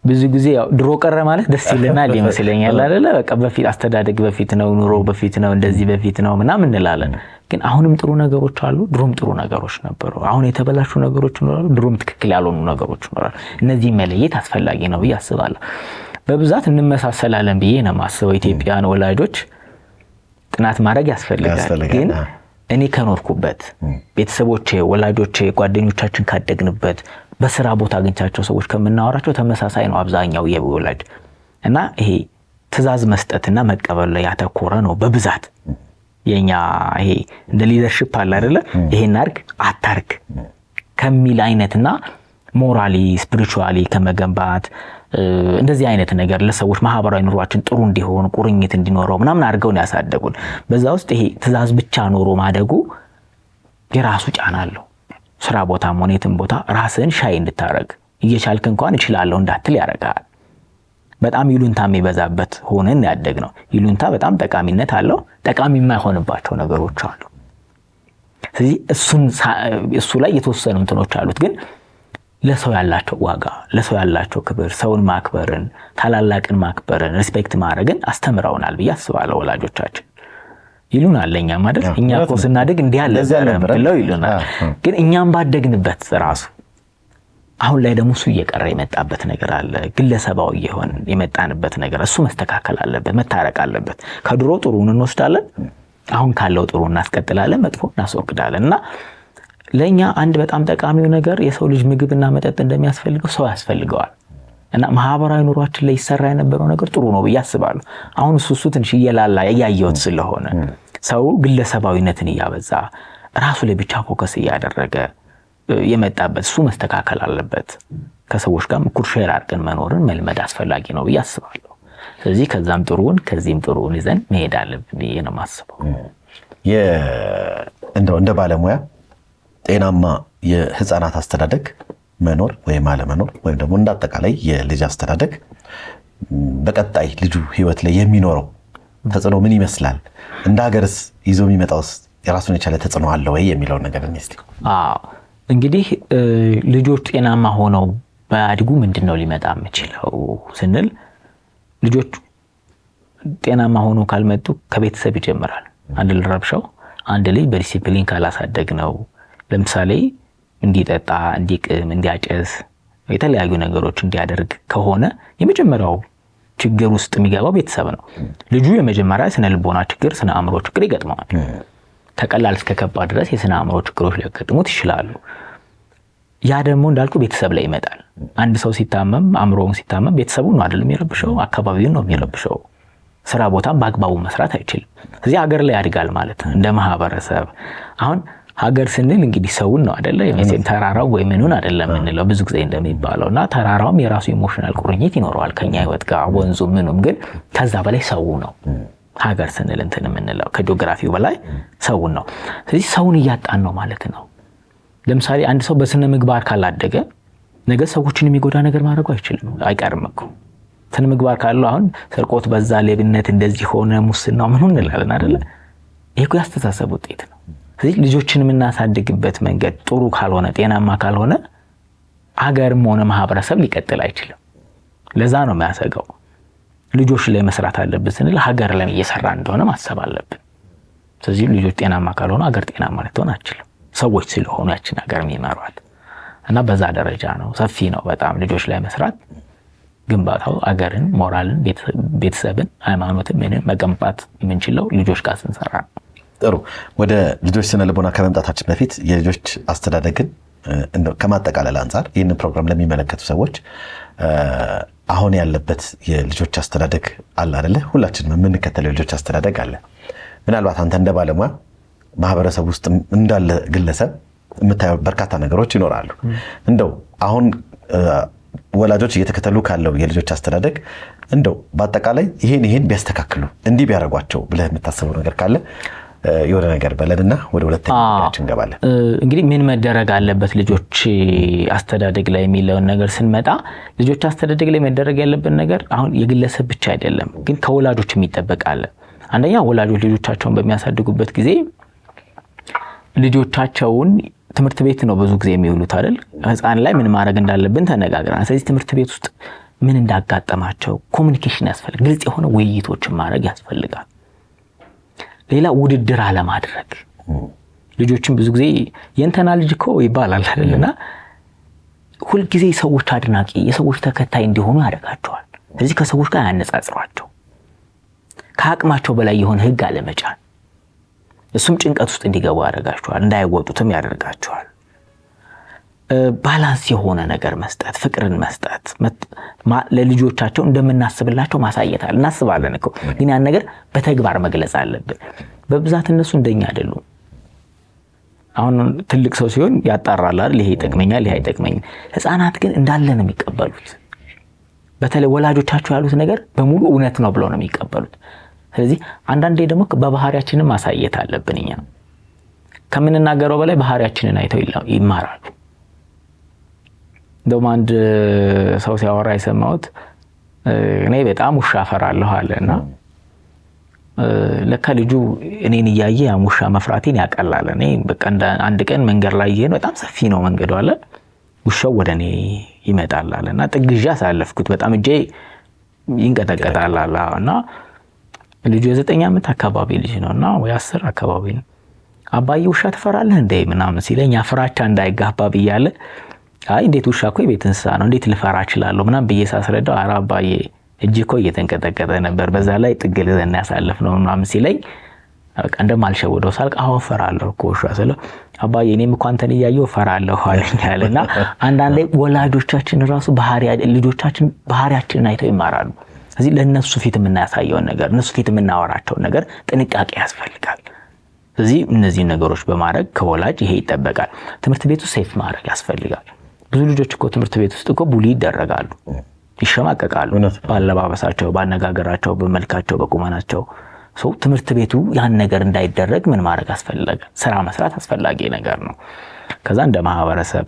ብዙ ጊዜ ያው ድሮ ቀረ ማለት ደስ ይለናል ይመስለኛል አይደለ? በቃ በፊት አስተዳደግ በፊት ነው፣ ኑሮ በፊት ነው፣ እንደዚህ በፊት ነው ምናምን እንላለን። ግን አሁንም ጥሩ ነገሮች አሉ፣ ድሮም ጥሩ ነገሮች ነበሩ። አሁን የተበላሹ ነገሮች ይኖራሉ፣ ድሮም ትክክል ያልሆኑ ነገሮች ይኖራሉ። እነዚህ መለየት አስፈላጊ ነው ብዬ አስባለሁ። በብዛት እንመሳሰላለን ብዬ ነው የማስበው። ኢትዮጵያውያን ወላጆች ጥናት ማድረግ ያስፈልጋል። ግን እኔ ከኖርኩበት ቤተሰቦቼ፣ ወላጆቼ፣ ጓደኞቻችን ካደግንበት በስራ ቦታ አግኝቻቸው ሰዎች ከምናወራቸው ተመሳሳይ ነው አብዛኛው የወላጅ እና ይሄ ትዕዛዝ መስጠትና መቀበል ላይ ያተኮረ ነው በብዛት። የኛ ይሄ እንደ ሊደርሺፕ አለ አይደለ? ይሄን አርግ አታርግ ከሚል አይነትና ሞራሊ ስፒሪቹዋሊ ከመገንባት እንደዚህ አይነት ነገር ለሰዎች ማህበራዊ ኑሯችን ጥሩ እንዲሆን ቁርኝት እንዲኖረው ምናምን አድርገው ነው ያሳደጉን። በዛ ውስጥ ይሄ ትዕዛዝ ብቻ ኖሮ ማደጉ የራሱ ጫና አለው። ስራ ቦታም ሆነ የትም ቦታ ራስን ሻይ እንድታረግ እየቻልክ እንኳን እችላለሁ እንዳትል ያደርጋል። በጣም ይሉንታ የሚበዛበት ሆነን ያደግነው። ይሉንታ በጣም ጠቃሚነት አለው፣ ጠቃሚ የማይሆንባቸው ነገሮች አሉ። ስለዚህ እሱ ላይ የተወሰኑ እንትኖች አሉት። ግን ለሰው ያላቸው ዋጋ፣ ለሰው ያላቸው ክብር፣ ሰውን ማክበርን፣ ታላላቅን ማክበርን፣ ሪስፔክት ማድረግን አስተምረውናል ብዬ አስባለሁ ወላጆቻችን። ይሉናል ለኛ ማለት እኛ እኮ ስናድግ እንዲህ ያለ ብለው ይሉናል። ግን እኛም ባደግንበት ራሱ አሁን ላይ ደግሞ እሱ እየቀረ የመጣበት ነገር አለ። ግለሰባዊ የሆነ የመጣንበት ነገር እሱ መስተካከል አለበት፣ መታረቅ አለበት። ከድሮ ጥሩን እንወስዳለን፣ አሁን ካለው ጥሩ እናስቀጥላለን፣ መጥፎ እናስወግዳለን። እና ለኛ አንድ በጣም ጠቃሚው ነገር የሰው ልጅ ምግብና መጠጥ እንደሚያስፈልገው ሰው ያስፈልገዋል። እና ማህበራዊ ኑሯችን ላይ ይሰራ የነበረው ነገር ጥሩ ነው ብዬ አስባለሁ። አሁን እሱ ትንሽ እየላላ ያያየሁት ስለሆነ ሰው ግለሰባዊነትን እያበዛ ራሱ ላይ ብቻ ፎከስ እያደረገ የመጣበት እሱ መስተካከል አለበት። ከሰዎች ጋር እኩል ሼር አድርገን መኖርን መልመድ አስፈላጊ ነው ብዬ አስባለሁ። ስለዚህ ከዛም ጥሩን ከዚህም ጥሩን ይዘን መሄድ አለብን ብዬ ነው የማስበው። እንደ ባለሙያ ጤናማ የህፃናት አስተዳደግ መኖር ወይም አለመኖር ወይም ደግሞ እንዳጠቃላይ የልጅ አስተዳደግ በቀጣይ ልጁ ህይወት ላይ የሚኖረው ተጽዕኖ ምን ይመስላል? እንደ ሀገርስ ይዞ የሚመጣው የራሱን የቻለ ተጽዕኖ አለ ወይ የሚለውን ነገር እንስቲ። እንግዲህ ልጆች ጤናማ ሆነው ባያድጉ ምንድነው ሊመጣ የሚችለው ስንል ልጆች ጤናማ ሆነው ካልመጡ ከቤተሰብ ይጀምራል። አንድ ልረብሻው አንድ ልጅ በዲሲፕሊን ካላሳደግ ነው ለምሳሌ እንዲጠጣ፣ እንዲቅም፣ እንዲያጨስ የተለያዩ ነገሮች እንዲያደርግ ከሆነ የመጀመሪያው ችግር ውስጥ የሚገባው ቤተሰብ ነው። ልጁ የመጀመሪያ ስነ ልቦና ችግር፣ ስነ አእምሮ ችግር ይገጥመዋል። ከቀላል እስከ ከባድ ድረስ የስነ አእምሮ ችግሮች ሊያጋጥሙት ይችላሉ። ያ ደግሞ እንዳልኩ ቤተሰብ ላይ ይመጣል። አንድ ሰው ሲታመም፣ አእምሮውን ሲታመም ቤተሰቡን ነው አይደል የሚረብሸው፣ አካባቢውን ነው የሚረብሸው። ስራ ቦታም በአግባቡ መስራት አይችልም። ስለዚህ ሀገር ላይ ያድጋል ማለት ነው እንደ ማህበረሰብ። አሁን ሀገር ስንል እንግዲህ ሰውን ነው አይደለ? የመሰም ተራራው ወይ ምኑን አይደለም እንለው ብዙ ጊዜ እንደሚባለውና ተራራውም የራሱ ኢሞሽናል ቁርኝት ይኖረዋል ከኛ ህይወት ጋር ወንዙ ምኑም። ግን ከዛ በላይ ሰው ነው ሀገር ስንል እንትን የምንለው ከጂኦግራፊው በላይ ሰውን ነው። ስለዚህ ሰውን እያጣን ነው ማለት ነው። ለምሳሌ አንድ ሰው በስነ ምግባር ካላደገ ነገ ሰዎችን የሚጎዳ ነገር ማድረጉ አይችልም፣ አይቀርም እኮ ስነ ምግባር ካለው አሁን ስርቆት በዛ፣ ሌብነት እንደዚህ ሆነ፣ ሙስናው ምን እንላለን አይደለ? ይሄ እኮ ያስተሳሰብ ውጤት ነው። ስለዚህ ልጆችን የምናሳድግበት መንገድ ጥሩ ካልሆነ፣ ጤናማ ካልሆነ ሀገርም ሆነ ማህበረሰብ ሊቀጥል አይችልም። ለዛ ነው የሚያሰጋው። ልጆች ላይ መስራት አለብን ስንል ሀገር ላይ እየሰራ እንደሆነ ማሰብ አለብን። ስለዚህ ልጆች ጤናማ ካልሆነ ሀገር ጤናማ ልትሆን አትችልም። ሰዎች ስለሆኑ ያችን ሀገር የሚመሯት እና በዛ ደረጃ ነው። ሰፊ ነው በጣም ልጆች ላይ መስራት። ግንባታው አገርን፣ ሞራልን፣ ቤተሰብን፣ ሃይማኖትን ምንም መገንባት የምንችለው ልጆች ጋር ስንሰራ ነው። ጥሩ። ወደ ልጆች ስነ ልቦና ከመምጣታችን በፊት የልጆች አስተዳደግን ከማጠቃለል አንጻር ይህንን ፕሮግራም ለሚመለከቱ ሰዎች አሁን ያለበት የልጆች አስተዳደግ አለ አይደለ? ሁላችንም የምንከተለው የልጆች አስተዳደግ አለ። ምናልባት አንተ እንደ ባለሙያ ማህበረሰብ ውስጥ እንዳለ ግለሰብ የምታየው በርካታ ነገሮች ይኖራሉ። እንደው አሁን ወላጆች እየተከተሉ ካለው የልጆች አስተዳደግ እንደው በአጠቃላይ ይሄን ቢያስተካክሉ እንዲህ ቢያደርጓቸው ብለህ የምታስበው ነገር ካለ የሆነ ነገር በለንና ወደ ሁለተኛችን እንገባለን። እንግዲህ ምን መደረግ አለበት ልጆች አስተዳደግ ላይ የሚለውን ነገር ስንመጣ ልጆች አስተዳደግ ላይ መደረግ ያለበት ነገር አሁን የግለሰብ ብቻ አይደለም፣ ግን ከወላጆች የሚጠበቃል። አንደኛ ወላጆች ልጆቻቸውን በሚያሳድጉበት ጊዜ ልጆቻቸውን ትምህርት ቤት ነው ብዙ ጊዜ የሚውሉት አይደል? ህፃን ላይ ምን ማድረግ እንዳለብን ተነጋግረናል። ስለዚህ ትምህርት ቤት ውስጥ ምን እንዳጋጠማቸው ኮሚኒኬሽን ያስፈልጋል። ግልጽ የሆነ ውይይቶችን ማድረግ ያስፈልጋል። ሌላ ውድድር አለማድረግ። ልጆችን ብዙ ጊዜ የእንተና ልጅ እኮ ይባላል አይደልና ሁልጊዜ ሰዎች አድናቂ፣ የሰዎች ተከታይ እንዲሆኑ ያደርጋቸዋል። ስለዚህ ከሰዎች ጋር ያነጻጽሯቸው። ከአቅማቸው በላይ የሆነ ህግ አለመጫን፣ እሱም ጭንቀት ውስጥ እንዲገቡ ያደርጋቸዋል። እንዳይወጡትም ያደርጋቸዋል። ባላንስ የሆነ ነገር መስጠት፣ ፍቅርን መስጠት፣ ለልጆቻቸው እንደምናስብላቸው ማሳየት አለ። እናስባለን እኮ ግን ያን ነገር በተግባር መግለጽ አለብን። በብዛት እነሱ እንደኛ አይደሉም። አሁን ትልቅ ሰው ሲሆን ያጣራል አይደል? ይሄ ይጠቅመኛል፣ ይሄ አይጠቅመኝም። ህፃናት ግን እንዳለ ነው የሚቀበሉት። በተለይ ወላጆቻቸው ያሉት ነገር በሙሉ እውነት ነው ብለው ነው የሚቀበሉት። ስለዚህ አንዳንዴ ደግሞ በባህሪያችንን ማሳየት አለብን። እኛ ከምንናገረው በላይ ባህሪያችንን አይተው ይማራሉ። እንደውም አንድ ሰው ሲያወራ የሰማሁት እኔ በጣም ውሻ እፈራለሁ አለና ለካ ልጁ እኔን እያየ ያን ውሻ መፍራቴን ያቀላል። እኔ በቃ አንድ ቀን መንገድ ላይ ይሄን በጣም ሰፊ ነው መንገዱ አለ፣ ውሻው ወደ እኔ ይመጣል አለና ጥግዣ ሳለፍኩት በጣም እጄ ይንቀጠቀጣል አለና ልጁ የ9 ዓመት አካባቢ ልጅ ነውና ወይ 10 አካባቢ ነው። አባዬ ውሻ ትፈራለህ እንዴ ምናምን ሲለኝ ፍራቻ እንዳይጋባ ብያለ አይ እንዴት ውሻ እኮ የቤት እንስሳ ነው እንዴት ልፈራ እችላለሁ ምናምን ብዬ ሳስረዳው ኧረ አባዬ እጅ እኮ እየተንቀጠቀጠ ነበር በዛ ላይ ጥግል ዘና ያሳለፍነው ምናምን ሲለኝ በቃ እንደማልሸወደው ሳልቅ አዎ እፈራለሁ እኮ ውሻ ስለው አባዬ እኔም እኮ አንተን እያየሁ እፈራለሁ አለኛልና አንዳንዴ ወላጆቻችን ራሱ ልጆቻችን ባህሪያችንን አይተው ይማራሉ። ስለዚህ ለነሱ ፊት የምናሳየውን ነገር እነሱ ፊት የምናወራቸውን ነገር ጥንቃቄ ያስፈልጋል። ስለዚህ እነዚህ ነገሮች በማድረግ ከወላጅ ይሄ ይጠበቃል። ትምህርት ቤቱ ሴፍ ማድረግ ያስፈልጋል። ብዙ ልጆች እኮ ትምህርት ቤት ውስጥ እኮ ቡሊ ይደረጋሉ፣ ይሸማቀቃሉ፣ ባለባበሳቸው፣ ባነጋገራቸው፣ በመልካቸው፣ በቁመናቸው። ትምህርት ቤቱ ያን ነገር እንዳይደረግ ምን ማድረግ አስፈልጋል? ስራ መስራት አስፈላጊ ነገር ነው። ከዛ እንደ ማህበረሰብ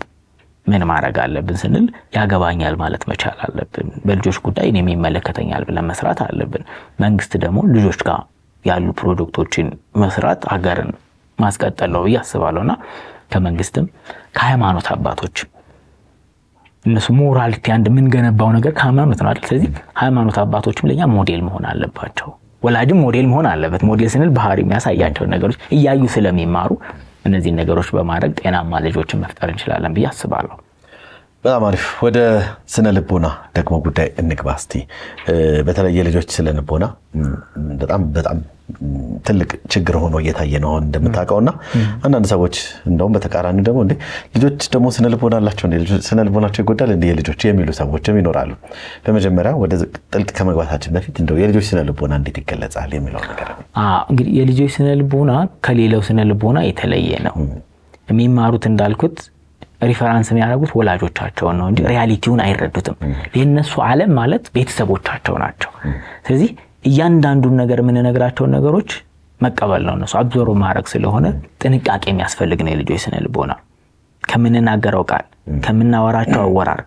ምን ማድረግ አለብን ስንል ያገባኛል ማለት መቻል አለብን። በልጆች ጉዳይ እኔም ይመለከተኛል ብለን መስራት አለብን። መንግስት ደግሞ ልጆች ጋር ያሉ ፕሮጀክቶችን መስራት ሀገርን ማስቀጠል ነው ብዬ አስባለሁና ከመንግስትም ከሃይማኖት አባቶች እነሱ ሞራሊቲ አንድ ምን ገነባው ነገር ከሃይማኖት ነው አይደል? ስለዚህ ሃይማኖት አባቶችም ለኛ ሞዴል መሆን አለባቸው። ወላጅም ሞዴል መሆን አለበት። ሞዴል ስንል ባህሪ የሚያሳያቸው ነገሮች እያዩ ስለሚማሩ እነዚህ ነገሮች በማድረግ ጤናማ ልጆችን መፍጠር እንችላለን ብዬ አስባለሁ። በጣም አሪፍ። ወደ ስነ ልቦና ደግሞ ጉዳይ እንግባ እስቲ። በተለይ የልጆች ስነ ልቦና በጣም ትልቅ ችግር ሆኖ እየታየ ነው እንደምታውቀውና አንዳንድ ሰዎች እንደውም በተቃራኒ ደግሞ እንዴ ልጆች ደግሞ ስነ ልቦና አላቸው እንዴ ስነ ልቦናቸው ይጎዳል እንዴ የልጆች የሚሉ ሰዎችም ይኖራሉ። በመጀመሪያ ወደ ጥልቅ ከመግባታችን በፊት እንደው የልጆች ስነ ልቦና እንዴት ይገለጻል የሚለው ነገር ነው። እንግዲህ የልጆች ስነ ልቦና ከሌላው ስነ ልቦና የተለየ ነው። የሚማሩት እንዳልኩት ሪፈራንስ የሚያደርጉት ወላጆቻቸውን ነው እንጂ ሪያሊቲውን አይረዱትም። የነሱ ዓለም ማለት ቤተሰቦቻቸው ናቸው። ስለዚህ እያንዳንዱን ነገር የምንነግራቸው ነገሮች መቀበል ነው፣ እነሱ አብዞርብ ማድረግ ስለሆነ ጥንቃቄ የሚያስፈልግ ነው የልጆች ስነ ልቦና። ከምንናገረው ቃል፣ ከምናወራቸው አወራር፣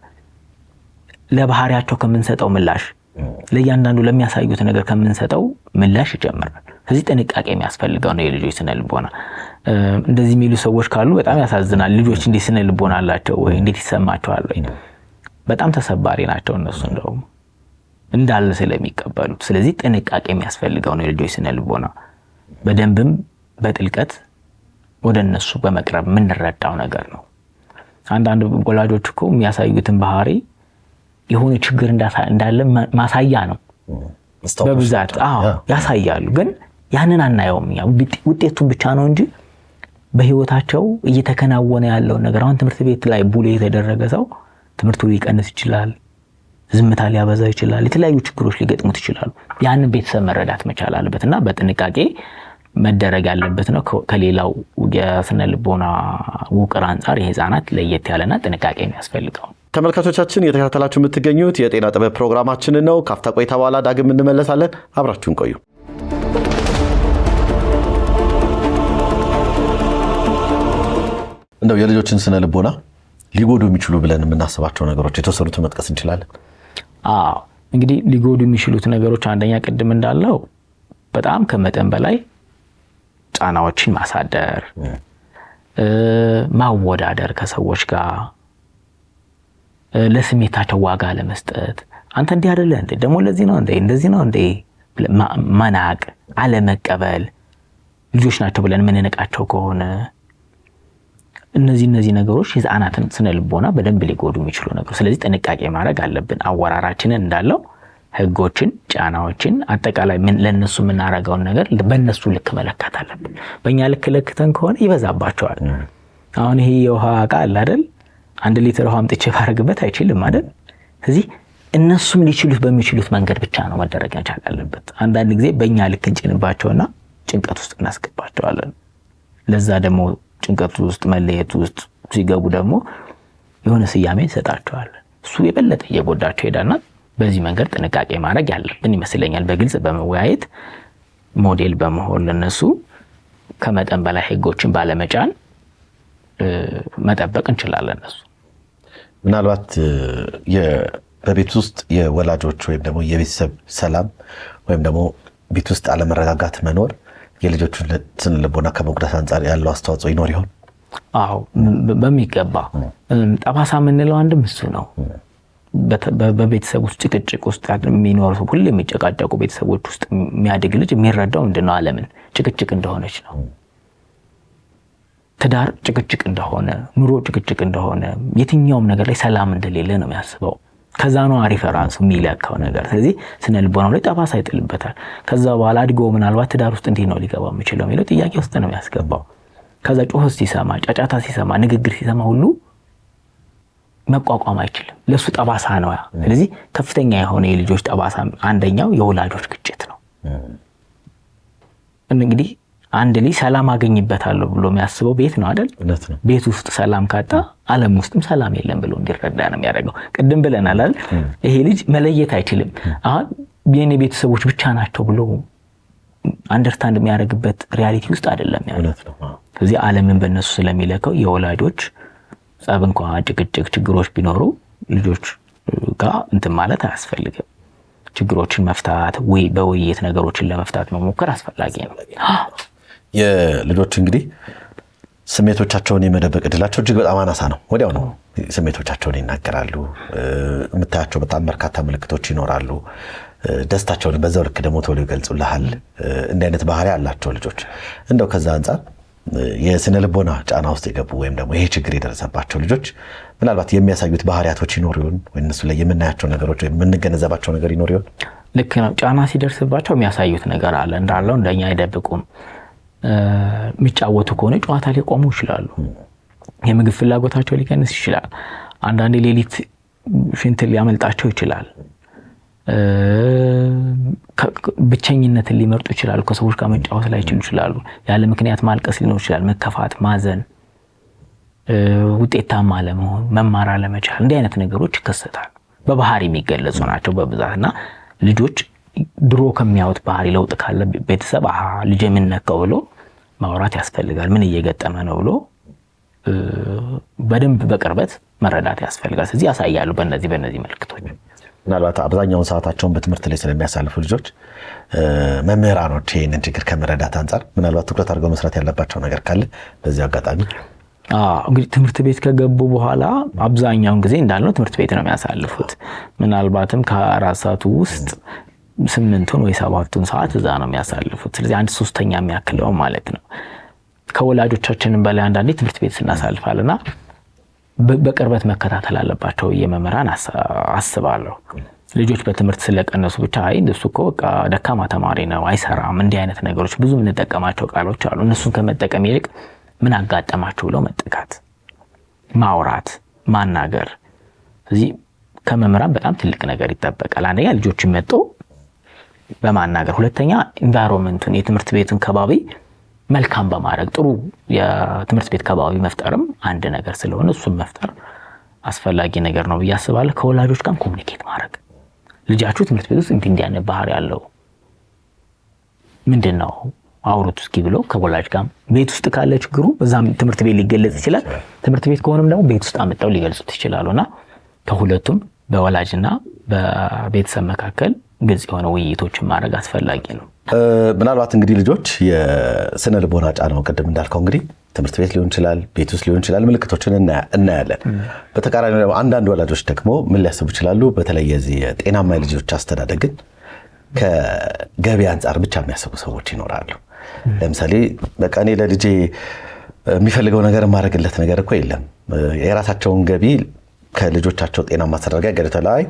ለባህሪያቸው ከምንሰጠው ምላሽ ለእያንዳንዱ ለሚያሳዩት ነገር ከምንሰጠው ምላሽ ይጀምራል። ስለዚህ ጥንቃቄ የሚያስፈልገው ነው የልጆች ስነ ልቦና። እንደዚህ የሚሉ ሰዎች ካሉ በጣም ያሳዝናል። ልጆች እንዴት ስነ ልቦና አላቸው ወይ እንዴት ይሰማቸዋል ወይ? በጣም ተሰባሪ ናቸው እነሱ እንደውም እንዳለ ስለሚቀበሉት። ስለዚህ ጥንቃቄ የሚያስፈልገው ነው የልጆች ስነ ልቦና። በደንብም በጥልቀት ወደ እነሱ በመቅረብ የምንረዳው ነገር ነው። አንዳንድ ወላጆች እኮ የሚያሳዩትን ባህሪ የሆነ ችግር እንዳለ ማሳያ ነው በብዛት ያሳያሉ። ግን ያንን አናየውም። ውጤቱን ብቻ ነው እንጂ በህይወታቸው እየተከናወነ ያለው ነገር አሁን ትምህርት ቤት ላይ ቡሌ የተደረገ ሰው ትምህርቱ ሊቀንስ ይችላል፣ ዝምታ ሊያበዛ ይችላል፣ የተለያዩ ችግሮች ሊገጥሙት ይችላሉ። ያንን ቤተሰብ መረዳት መቻል አለበትና በጥንቃቄ መደረግ ያለበት ነው። ከሌላው የስነ ልቦና ውቅር አንጻር የህፃናት ለየት ያለና ጥንቃቄ የሚያስፈልገው። ተመልካቾቻችን እየተከታተላችሁ የምትገኙት የጤና ጥበብ ፕሮግራማችንን ነው። ካፍታ ቆይታ በኋላ ዳግም እንመለሳለን። አብራችሁን ቆዩ። እንደው የልጆችን ስነ ልቦና ሊጎዱ የሚችሉ ብለን የምናስባቸው ነገሮች የተወሰኑትን መጥቀስ እንችላለን? እንግዲህ ሊጎዱ የሚችሉት ነገሮች አንደኛ ቅድም እንዳለው በጣም ከመጠን በላይ ጫናዎችን ማሳደር፣ ማወዳደር ከሰዎች ጋር፣ ለስሜታቸው ዋጋ ለመስጠት አንተ እንዲህ አይደለ እንዴ ደግሞ ለዚህ ነው እንዴ እንደዚህ ነው እንዴ መናቅ፣ አለመቀበል ልጆች ናቸው ብለን የምንነቃቸው ከሆነ እነዚህ ነገሮች የህፃናትን ስነ ልቦና በደንብ ሊጎዱ የሚችሉ ነገሮች። ስለዚህ ጥንቃቄ ማድረግ አለብን። አወራራችንን እንዳለው ህጎችን፣ ጫናዎችን አጠቃላይ ለነሱ የምናረጋውን ነገር በእነሱ ልክ መለካት አለብን። በእኛ ልክ ለክተን ከሆነ ይበዛባቸዋል። አሁን ይሄ የውሃ ዕቃ አለ አይደል? 1 ሊትር ውሃ አምጥቼ ባረግበት አይችልም አይደል? ስለዚህ እነሱም ሊችሉት በሚችሉት መንገድ ብቻ ነው መደረግ መቻል አለበት። አንዳንድ ጊዜ በእኛ ልክ እንጭንባቸውና ጭንቀት ውስጥ እናስገባቸዋለን። ለዛ ደግሞ ጭንቀት ውስጥ መለየት ውስጥ ሲገቡ ደግሞ የሆነ ስያሜ እንሰጣቸዋለን። እሱ የበለጠ እየጎዳቸው ሄዳና በዚህ መንገድ ጥንቃቄ ማድረግ ያለብን ይመስለኛል። በግልጽ በመወያየት ሞዴል በመሆን ለነሱ ከመጠን በላይ ህጎችን ባለመጫን መጠበቅ እንችላለን። እሱ ምናልባት በቤት ውስጥ የወላጆች ወይም ደግሞ የቤተሰብ ሰላም ወይም ደግሞ ቤት ውስጥ አለመረጋጋት መኖር የልጆቹን ስነ ልቦና ከመጉዳት አንጻር ያለው አስተዋጽኦ ይኖር ይሆን? አዎ በሚገባ። ጠባሳ የምንለው አንድም እሱ ነው። በቤተሰብ ውስጥ ጭቅጭቅ ውስጥ የሚኖሩ ሁሉ የሚጨቃጨቁ ቤተሰቦች ውስጥ የሚያድግ ልጅ የሚረዳው ምንድነው? ዓለምን ጭቅጭቅ እንደሆነች ነው። ትዳር ጭቅጭቅ እንደሆነ፣ ኑሮ ጭቅጭቅ እንደሆነ፣ የትኛውም ነገር ላይ ሰላም እንደሌለ ነው የሚያስበው። ከዛ ነው ሪፈራንሱ የሚለካው ነገር። ስለዚህ ስነ ልቦናው ላይ ጠባሳ ይጥልበታል። ከዛ በኋላ አድጎ ምናልባት ትዳር ውስጥ እንዴት ነው ሊገባ የሚችለው የሚለው ጥያቄ ውስጥ ነው የሚያስገባው። ከዛ ጩኸት ሲሰማ፣ ጫጫታ ሲሰማ፣ ንግግር ሲሰማ ሁሉ መቋቋም አይችልም። ለሱ ጠባሳ ነው ያ። ስለዚህ ከፍተኛ የሆነ የልጆች ጠባሳ አንደኛው የወላጆች ግጭት ነው። እንግዲህ አንድ ልጅ ሰላም አገኝበታለሁ ብሎ የሚያስበው ቤት ነው አይደል? ቤት ውስጥ ሰላም ካጣ ዓለም ውስጥም ሰላም የለም ብሎ እንዲረዳ ነው የሚያደርገው። ቅድም ብለናል አይደል? ይሄ ልጅ መለየት አይችልም። አሁን የኔ ቤተሰቦች ብቻ ናቸው ብሎ አንደርስታንድ የሚያደርግበት ሪያሊቲ ውስጥ አይደለም ያለው። ስለዚህ ዓለምን በእነሱ ስለሚለካው የወላጆች ጸብ እንኳን ጭቅጭቅ ችግሮች ቢኖሩ ልጆች ጋር እንትን ማለት አያስፈልግም። ችግሮችን መፍታት በውይይት ነገሮችን ለመፍታት መሞከር አስፈላጊ ነው። የልጆች እንግዲህ ስሜቶቻቸውን የመደበቅ እድላቸው እጅግ በጣም አናሳ ነው። ወዲያው ነው ስሜቶቻቸውን ይናገራሉ። የምታያቸው በጣም በርካታ ምልክቶች ይኖራሉ። ደስታቸውን በዛው ልክ ደግሞ ቶሎ ይገልጹልሃል። እንዲህ አይነት ባህሪ ያላቸው ልጆች እንደው ከዛ አንጻር የስነ ልቦና ጫና ውስጥ የገቡ ወይም ደግሞ ይሄ ችግር የደረሰባቸው ልጆች ምናልባት የሚያሳዩት ባህሪያቶች ይኖር ይሆን? ወይ እነሱ ላይ የምናያቸው ነገሮች ወይ የምንገነዘባቸው ነገር ይኖር ይሆን? ልክ ነው። ጫና ሲደርስባቸው የሚያሳዩት ነገር አለ። እንዳለው እንደኛ አይደብቁም። የሚጫወቱ ከሆነ ጨዋታ ሊቆሙ ይችላሉ። የምግብ ፍላጎታቸው ሊቀንስ ይችላል። አንዳንዴ ሌሊት ሽንት ሊያመልጣቸው ይችላል። ብቸኝነትን ሊመርጡ ይችላሉ። ከሰዎች ጋር መጫወት ላይችሉ ይችላሉ። ያለ ምክንያት ማልቀስ ሊኖር ይችላል። መከፋት፣ ማዘን፣ ውጤታማ አለመሆን፣ መማር አለመቻል፣ እንዲህ አይነት ነገሮች ይከሰታል። በባህሪ የሚገለጹ ናቸው በብዛትና ልጆች ድሮ ከሚያዩት ባህሪ ለውጥ ካለ ቤተሰብ ልጅ ምን ነካው ብሎ ማውራት ያስፈልጋል። ምን እየገጠመ ነው ብሎ በደንብ በቅርበት መረዳት ያስፈልጋል። ስለዚህ ያሳያሉ በእነዚህ ምልክቶች። ምናልባት አብዛኛውን ሰዓታቸውን በትምህርት ላይ ስለሚያሳልፉ ልጆች መምህራኖች ይህንን ችግር ከመረዳት አንጻር ምናልባት ትኩረት አድርገው መስራት ያለባቸው ነገር ካለ በዚህ አጋጣሚ። እንግዲህ ትምህርት ቤት ከገቡ በኋላ አብዛኛውን ጊዜ እንዳልነው ትምህርት ቤት ነው የሚያሳልፉት። ምናልባትም ከ4 ሰዓቱ ውስጥ 8ቱን ወይ 7ቱን ሰዓት እዛ ነው የሚያሳልፉት። ስለዚህ 1/3 የሚያክለው ማለት ነው። ከወላጆቻችንም በላይ አንዳንዴ ትምህርት ቤት ስናሳልፋልና በቅርበት መከታተል አለባቸው የመምህራን አስባለሁ። ልጆች በትምህርት ስለቀነሱ ብቻ አይ እሱ እኮ በቃ ደካማ ተማሪ ነው አይሰራም፣ እንዲህ አይነት ነገሮች ብዙ የምንጠቀማቸው ቃሎች አሉ። እነሱን ከመጠቀም ይልቅ ምን አጋጠማቸው ብለው መጠቃት፣ ማውራት፣ ማናገር። ስለዚህ ከመምህራን በጣም ትልቅ ነገር ይጠበቃል። አንደኛ ልጆችን መጥቶ በማናገር፣ ሁለተኛ ኢንቫይሮንመንቱን የትምህርት ቤቱን ከባቢ መልካም በማድረግ ጥሩ የትምህርት ቤት ከባቢ መፍጠርም አንድ ነገር ስለሆነ እሱን መፍጠር አስፈላጊ ነገር ነው ብዬ አስባለሁ። ከወላጆች ጋር ኮሙኒኬት ማድረግ፣ ልጃችሁ ትምህርት ቤት ውስጥ እንዲህ አይነት ባህሪ ያለው ምንድነው አውሩት እስኪ ብሎ ከወላጅ ጋር ቤት ውስጥ ካለ ችግሩ በዛም ትምህርት ቤት ሊገለጽ ይችላል። ትምህርት ቤት ከሆነም ደግሞ ቤት ውስጥ አመጣው ሊገልጹት ይችላሉና ከሁለቱም በወላጅና በቤተሰብ መካከል ግልጽ የሆነ ውይይቶችን ማድረግ አስፈላጊ ነው። ምናልባት እንግዲህ ልጆች የስነ ልቦና ጫናው ቅድም እንዳልከው እንግዲህ ትምህርት ቤት ሊሆን ይችላል፣ ቤት ውስጥ ሊሆን ይችላል፣ ምልክቶችን እናያለን። በተቃራኒ አንዳንድ ወላጆች ደግሞ ምን ሊያስቡ ይችላሉ? በተለይ የዚህ ጤናማ ልጆች አስተዳደግን ከገቢ አንጻር ብቻ የሚያስቡ ሰዎች ይኖራሉ። ለምሳሌ በቃ እኔ ለልጄ የሚፈልገው ነገር ማድረግለት ነገር እኮ የለም፣ የራሳቸውን ገቢ ከልጆቻቸው ጤናማ ማስተዳደሪያ ገደተ ላይ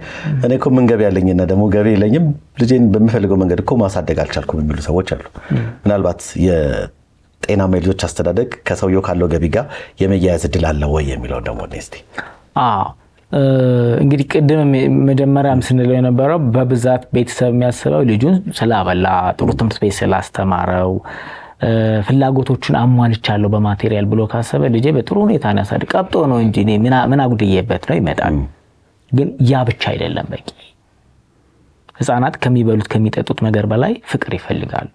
እኔ እኮ ምን ገቢ ያለኝና ደግሞ ገቢ የለኝም ልጄን በሚፈልገው መንገድ እኮ ማሳደግ አልቻልኩም የሚሉ ሰዎች አሉ። ምናልባት የጤናማ ልጆች አስተዳደግ ከሰውየው ካለው ገቢ ጋር የመያያዝ እድል አለው ወይ የሚለው ደግሞ እስቲ። እንግዲህ ቅድም መጀመሪያም ስንለው የነበረው በብዛት ቤተሰብ የሚያስበው ልጁን ስላበላ ጥሩ ትምህርት ቤት ስላስተማረው ፍላጎቶቹን አሟልቻለሁ በማቴሪያል ብሎ ካሰበ ልጄ በጥሩ ሁኔታ ያሳድግ ቀብጦ ነው እንጂ ምን አጉድዬበት ነው ይመጣል። ግን ያ ብቻ አይደለም በቂ። ህፃናት ከሚበሉት ከሚጠጡት ነገር በላይ ፍቅር ይፈልጋሉ፣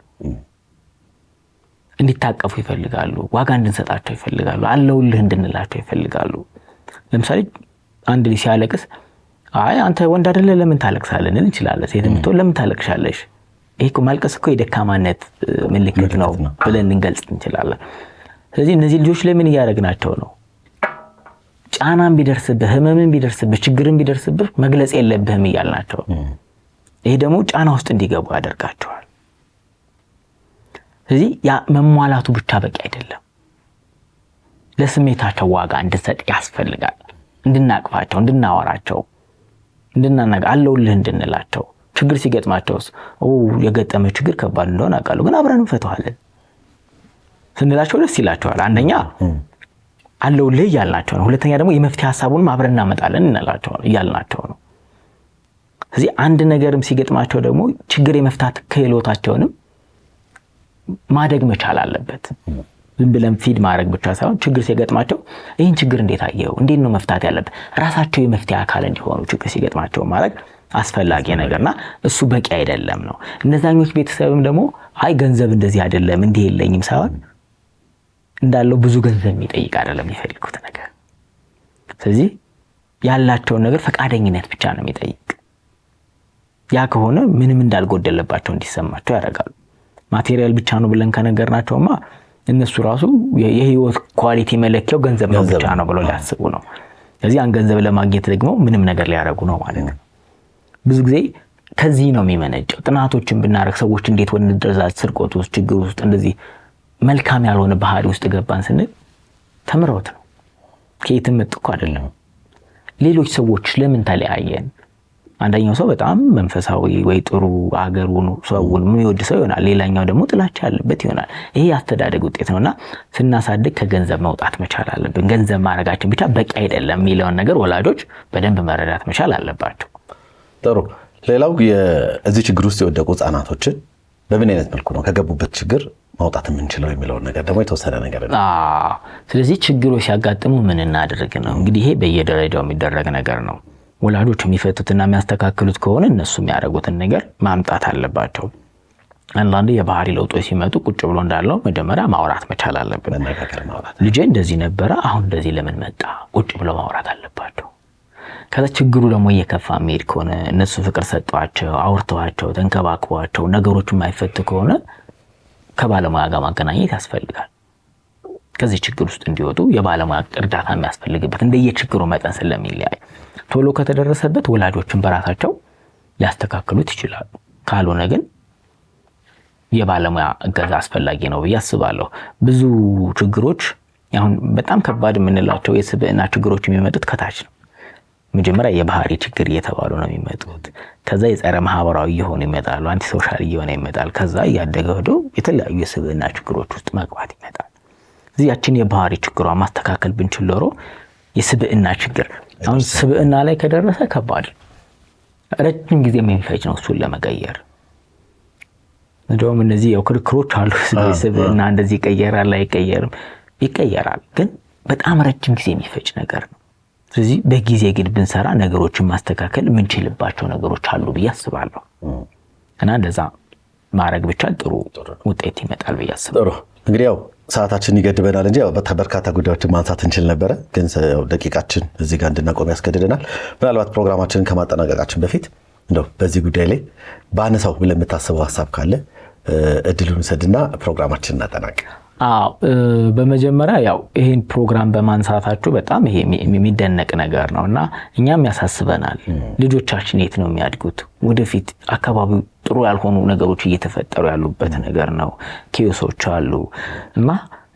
እንዲታቀፉ ይፈልጋሉ፣ ዋጋ እንድንሰጣቸው ይፈልጋሉ፣ አለውልህ እንድንላቸው ይፈልጋሉ። ለምሳሌ አንድ ልጅ ሲያለቅስ አይ አንተ ወንድ አይደለ ለምን ታለቅሳለህ እንል እንችላለን። ሴት የምትሆን ለምን ታለቅሻለሽ? ይሄ እኮ ማልቀስ እኮ የደካማነት ምልክት ነው ብለን ልንገልጽ እንችላለን። ስለዚህ እነዚህ ልጆች ለምን እያደረግናቸው ነው? ጫናም ቢደርስብህ፣ ህመምም ቢደርስብህ፣ ችግርም ቢደርስብህ መግለጽ የለብህም እያልናቸው፣ ይሄ ደግሞ ጫና ውስጥ እንዲገቡ ያደርጋቸዋል። ስለዚህ ያ መሟላቱ ብቻ በቂ አይደለም። ለስሜታቸው ዋጋ እንድንሰጥ ያስፈልጋል። እንድናቅፋቸው፣ እንድናወራቸው፣ እንድናናገር አለውልህ እንድንላቸው። ችግር ሲገጥማቸውስ የገጠመ ችግር ከባድ እንደሆነ አውቃለሁ ግን አብረን እንፈታዋለን ስንላቸው ደስ ይላቸዋል። አንደኛ አለውልህ እያልናቸው ነው። ሁለተኛ ደግሞ የመፍትሄ ሀሳቡን አብረን እናመጣለን እያልናቸው ነው። ስለዚህ አንድ ነገርም ሲገጥማቸው ደግሞ ችግር የመፍታት ክህሎታቸውንም ማደግ መቻል አለበት። ዝም ብለን ፊድ ማድረግ ብቻ ሳይሆን ችግር ሲገጥማቸው ይህን ችግር እንዴት አየው፣ እንዴት ነው መፍታት ያለበት፣ ራሳቸው የመፍትሄ አካል እንዲሆኑ ችግር ሲገጥማቸው ማድረግ አስፈላጊ ነገርና እሱ በቂ አይደለም ነው። እነዛኞች ቤተሰብም ደግሞ አይ ገንዘብ እንደዚህ አይደለም እንዲህ የለኝም ሳይሆን እንዳለው ብዙ ገንዘብ የሚጠይቅ አይደለም የሚፈልጉት ነገር። ስለዚህ ያላቸውን ነገር ፈቃደኝነት ብቻ ነው የሚጠይቅ። ያ ከሆነ ምንም እንዳልጎደለባቸው እንዲሰማቸው ያደርጋሉ። ማቴሪያል ብቻ ነው ብለን ከነገርናቸውማ እነሱ ራሱ የህይወት ኳሊቲ መለኪያው ገንዘብ ነው ብቻ ነው ብለው ሊያስቡ ነው። ስለዚህ ያን ገንዘብ ለማግኘት ደግሞ ምንም ነገር ሊያደርጉ ነው ማለት ነው። ብዙ ጊዜ ከዚህ ነው የሚመነጨው። ጥናቶችን ብናረግ ሰዎች እንዴት ወደ ንድረዛት፣ ስርቆት ውስጥ፣ ችግር ውስጥ እንደዚህ መልካም ያልሆነ ባህሪ ውስጥ ገባን ስንል ተምረውት ነው። ከየትም መጡ እኮ አይደለም። ሌሎች ሰዎች ለምን ተለያየን? አንደኛው ሰው በጣም መንፈሳዊ ወይ ጥሩ አገሩን ሰውን የሚወድ ሰው ይሆናል። ሌላኛው ደግሞ ጥላቻ ያለበት ይሆናል። ይሄ አስተዳደግ ውጤት ነውና ስናሳድግ ከገንዘብ መውጣት መቻል አለብን። ገንዘብ ማድረጋችን ብቻ በቂ አይደለም የሚለውን ነገር ወላጆች በደንብ መረዳት መቻል አለባቸው። ጥሩ። ሌላው የዚህ ችግር ውስጥ የወደቁ ህጻናቶችን በምን አይነት መልኩ ነው ከገቡበት ችግር ማውጣት የምንችለው የሚለውን ነገር ደግሞ የተወሰነ ነገር ነው። ስለዚህ ችግሮች ሲያጋጥሙ ምን እናድርግ ነው እንግዲህ። ይሄ በየደረጃው የሚደረግ ነገር ነው። ወላጆች የሚፈቱትና የሚያስተካክሉት ከሆነ እነሱ የሚያደርጉትን ነገር ማምጣት አለባቸው። አንዳንድ የባህሪ ለውጦች ሲመጡ ቁጭ ብሎ እንዳለው መጀመሪያ ማውራት መቻል አለብን። ልጄ እንደዚህ ነበረ አሁን እንደዚህ ለምን መጣ? ቁጭ ብሎ ማውራት አለባቸው። ከዛ ችግሩ ደግሞ እየከፋ የሚሄድ ከሆነ እነሱ ፍቅር ሰጧቸው አውርተዋቸው ተንከባክቧቸው ነገሮች የማይፈቱ ከሆነ ከባለሙያ ጋር ማገናኘት ያስፈልጋል። ከዚህ ችግር ውስጥ እንዲወጡ የባለሙያ እርዳታ የሚያስፈልግበት እንደየችግሩ መጠን ስለሚለያይ ቶሎ ከተደረሰበት ወላጆችን በራሳቸው ሊያስተካክሉት ይችላሉ። ካልሆነ ግን የባለሙያ እገዛ አስፈላጊ ነው ብዬ አስባለሁ። ብዙ ችግሮች አሁን በጣም ከባድ የምንላቸው የስብዕና ችግሮች የሚመጡት ከታች ነው። መጀመሪያ የባህሪ ችግር እየተባሉ ነው የሚመጡት። ከዛ የጸረ ማህበራዊ እየሆኑ ይመጣሉ፣ አንቲ ሶሻል እየሆነ ይመጣል። ከዛ እያደገ ሄዶ የተለያዩ የስብዕና ችግሮች ውስጥ መግባት ይመጣል። እዚህ ያችን የባህሪ ችግሯ ማስተካከል ብንችል ኖሮ የስብዕና ችግር አሁን ስብዕና ላይ ከደረሰ ከባድ ረጅም ጊዜ የሚፈጅ ነው እሱን ለመቀየር። እንደውም እነዚህ ያው ክርክሮች አሉ። ስብዕና እንደዚህ ይቀየራል አይቀየርም? ይቀየራል፣ ግን በጣም ረጅም ጊዜ የሚፈጅ ነገር ነው። ስለዚህ በጊዜ ግን ብንሰራ ነገሮችን ማስተካከል የምንችልባቸው ነገሮች አሉ ብዬ አስባለሁ። እና እንደዛ ማድረግ ብቻ ጥሩ ውጤት ይመጣል ብዬ አስባለሁ። እንግዲህ ያው ሰዓታችን ይገድበናል እንጂ ያው በርካታ ጉዳዮችን ማንሳት እንችል ነበረ፣ ግን ደቂቃችን እዚህ ጋር እንድናቆም ያስገድደናል። ምናልባት ፕሮግራማችንን ከማጠናቀቃችን በፊት እንደው በዚህ ጉዳይ ላይ ባነሳው ብለህ የምታስበው ሀሳብ ካለ እድሉን ሰድና ፕሮግራማችንን እናጠናቅ። በመጀመሪያ ያው ይሄን ፕሮግራም በማንሳታችሁ በጣም ይሄ የሚደነቅ ነገር ነውና እኛም ያሳስበናል። ልጆቻችን የት ነው የሚያድጉት? ወደፊት አካባቢው ጥሩ ያልሆኑ ነገሮች እየተፈጠሩ ያሉበት ነገር ነው። ኬዮሶች አሉ እና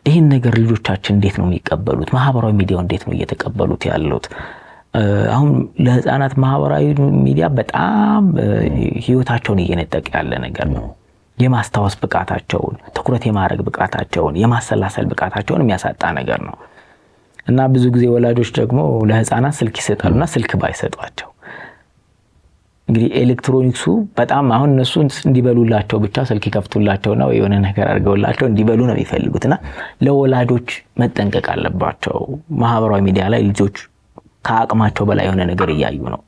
ይሄን ነገር ልጆቻችን እንዴት ነው የሚቀበሉት? ማህበራዊ ሚዲያው እንዴት ነው እየተቀበሉት ያሉት? አሁን ለህፃናት ማህበራዊ ሚዲያ በጣም ህይወታቸውን እየነጠቀ ያለ ነገር ነው። የማስታወስ ብቃታቸውን፣ ትኩረት የማድረግ ብቃታቸውን፣ የማሰላሰል ብቃታቸውን የሚያሳጣ ነገር ነው እና ብዙ ጊዜ ወላጆች ደግሞ ለህፃናት ስልክ ይሰጣሉና ስልክ ባይሰጧቸው እንግዲህ ኤሌክትሮኒክሱ በጣም አሁን እነሱ እንዲበሉላቸው ብቻ ስልክ ይከፍቱላቸውና ወይ የሆነ ነገር አድርገውላቸው እንዲበሉ ነው የሚፈልጉትና ለወላጆች መጠንቀቅ አለባቸው። ማህበራዊ ሚዲያ ላይ ልጆች ከአቅማቸው በላይ የሆነ ነገር እያዩ ነው።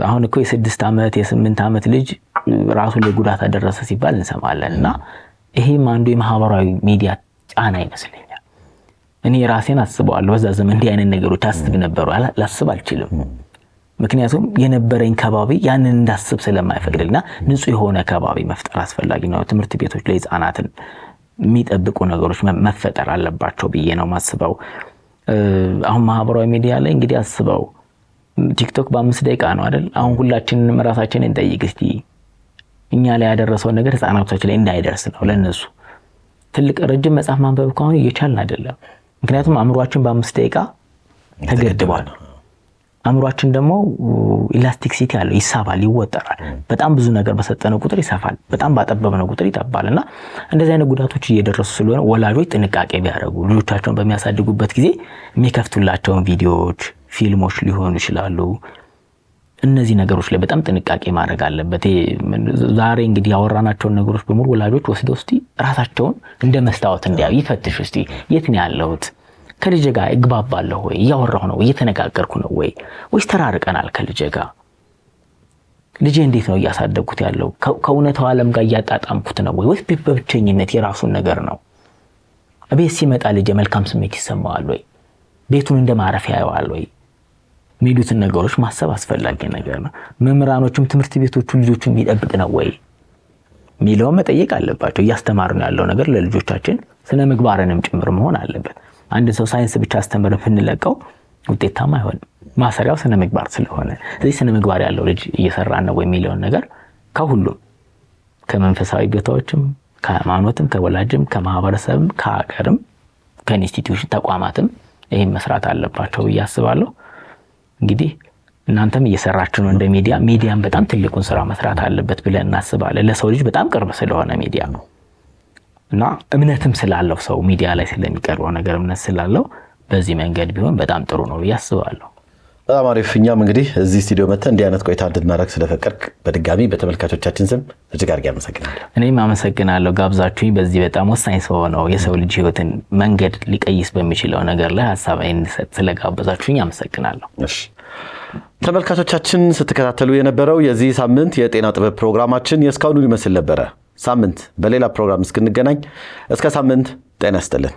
አሁን እኮ የ6 ዓመት የ8 ዓመት ልጅ ራሱ ላይ ጉዳት አደረሰ ሲባል እንሰማለን እና ይሄም አንዱ የማህበራዊ ሚዲያ ጫና ይመስለኛል። እኔ ራሴን አስበዋለሁ። በዛ ዘመን እንዲህ አይነት ነገሮች አስብ ነበር ላስብ አልችልም። ምክንያቱም የነበረኝ ከባቢ ያንን እንዳስብ ስለማይፈቅድልና ንጹህ የሆነ ከባቢ መፍጠር አስፈላጊ ነው። ትምህርት ቤቶች ላይ ህፃናትን የሚጠብቁ ነገሮች መፈጠር አለባቸው ብዬ ነው ማስበው። አሁን ማህበራዊ ሚዲያ ላይ እንግዲህ አስበው ቲክቶክ በ5 ደቂቃ ነው አይደል? አሁን ሁላችንም ራሳችንን እንጠይቅ እስቲ እኛ ላይ ያደረሰው ነገር ህፃናቶች ላይ እንዳይደርስ ነው። ለነሱ ትልቅ ረጅም መጽሐፍ ማንበብ ከሆነ እየቻልን አይደለም። ምክንያቱም አእምሯችን በ5 ደቂቃ ተገድቧል። አእምሯችን ደግሞ ኢላስቲክሲቲ አለው፣ ይሳባል፣ ይወጠራል። በጣም ብዙ ነገር በሰጠነው ቁጥር ይሰፋል፣ በጣም ባጠበብነው ቁጥር ይጠባልና እንደዚህ አይነት ጉዳቶች እየደረሱ ስለሆነ ወላጆች ጥንቃቄ ቢያደርጉ ልጆቻቸውን በሚያሳድጉበት ጊዜ የሚከፍቱላቸውን ቪዲዮዎች፣ ፊልሞች ሊሆኑ ይችላሉ። እነዚህ ነገሮች ላይ በጣም ጥንቃቄ ማድረግ አለበት። ዛሬ እንግዲህ ያወራናቸውን ነገሮች በሙሉ ወላጆች ወስደው እስቲ ራሳቸውን እንደ መስታወት እንዲያዩ ይፈትሹ። እስቲ የት ነው ያለሁት? ከልጄ ጋር እግባባለሁ ወይ? እያወራሁ ነው? እየተነጋገርኩ ነው ወይ? ወይስ ተራርቀናል ከልጄ ጋር? ልጄ እንዴት ነው እያሳደግኩት ያለው? ከእውነታው ዓለም ጋር እያጣጣምኩት ነው ወይ? ወይስ በብቸኝነት የራሱን ነገር ነው? ቤት ሲመጣ ልጄ መልካም ስሜት ይሰማዋል ወይ? ቤቱን እንደማረፊያ ያየዋል ወይ? የሚሉትን ነገሮች ማሰብ አስፈላጊ ነገር ነው። መምህራኖችም ትምህርት ቤቶቹ ልጆቹን የሚጠብቅ ነው ወይ የሚለውን መጠየቅ አለባቸው። እያስተማርን ያለው ነገር ለልጆቻችን ስነ ምግባርንም ጭምር መሆን አለበት። አንድ ሰው ሳይንስ ብቻ አስተምረን ብንለቀው ውጤታማ አይሆንም። ማሰሪያው ስነ ምግባር ስለሆነ ስለዚህ ስነ ምግባር ያለው ልጅ እየሰራን ነው የሚለውን ነገር ከሁሉም ከመንፈሳዊ ቦታዎችም፣ ከሃይማኖትም፣ ከወላጅም፣ ከማህበረሰብም፣ ከሀገርም፣ ከኢንስቲትዩሽን ተቋማትም ይሄን መስራት አለባቸው ብዬ አስባለሁ። እንግዲህ እናንተም እየሰራችሁ ነው እንደ ሚዲያም በጣም ትልቁን ስራ መስራት አለበት ብለን እናስባለን። ለሰው ልጅ በጣም ቅርብ ስለሆነ ሚዲያ ነው እና እምነትም ስላለው ሰው ሚዲያ ላይ ስለሚቀርበው ነገር እምነት ስላለው በዚህ መንገድ ቢሆን በጣም ጥሩ ነው ብዬ አስባለሁ። በጣም አሪፍ። እኛም እንግዲህ እዚህ ስቱዲዮ መጥተን እንዲህ አይነት ቆይታ እንድናደርግ ስለፈቀድክ በድጋሚ በተመልካቾቻችን ስም እጅግ አድርጌ አመሰግናለሁ። እኔም አመሰግናለሁ ጋብዛችሁኝ። በዚህ በጣም ወሳኝ ስለሆነው የሰው ልጅ ህይወትን መንገድ ሊቀይስ በሚችለው ነገር ላይ ሀሳቤን እንድሰጥ ስለጋበዛችሁኝ አመሰግናለሁ። እሺ ተመልካቾቻችን ስትከታተሉ የነበረው የዚህ ሳምንት የጤና ጥበብ ፕሮግራማችን የእስካሁኑ ይመስል ነበረ። ሳምንት በሌላ ፕሮግራም እስክንገናኝ እስከ ሳምንት ጤና ይስጥልን።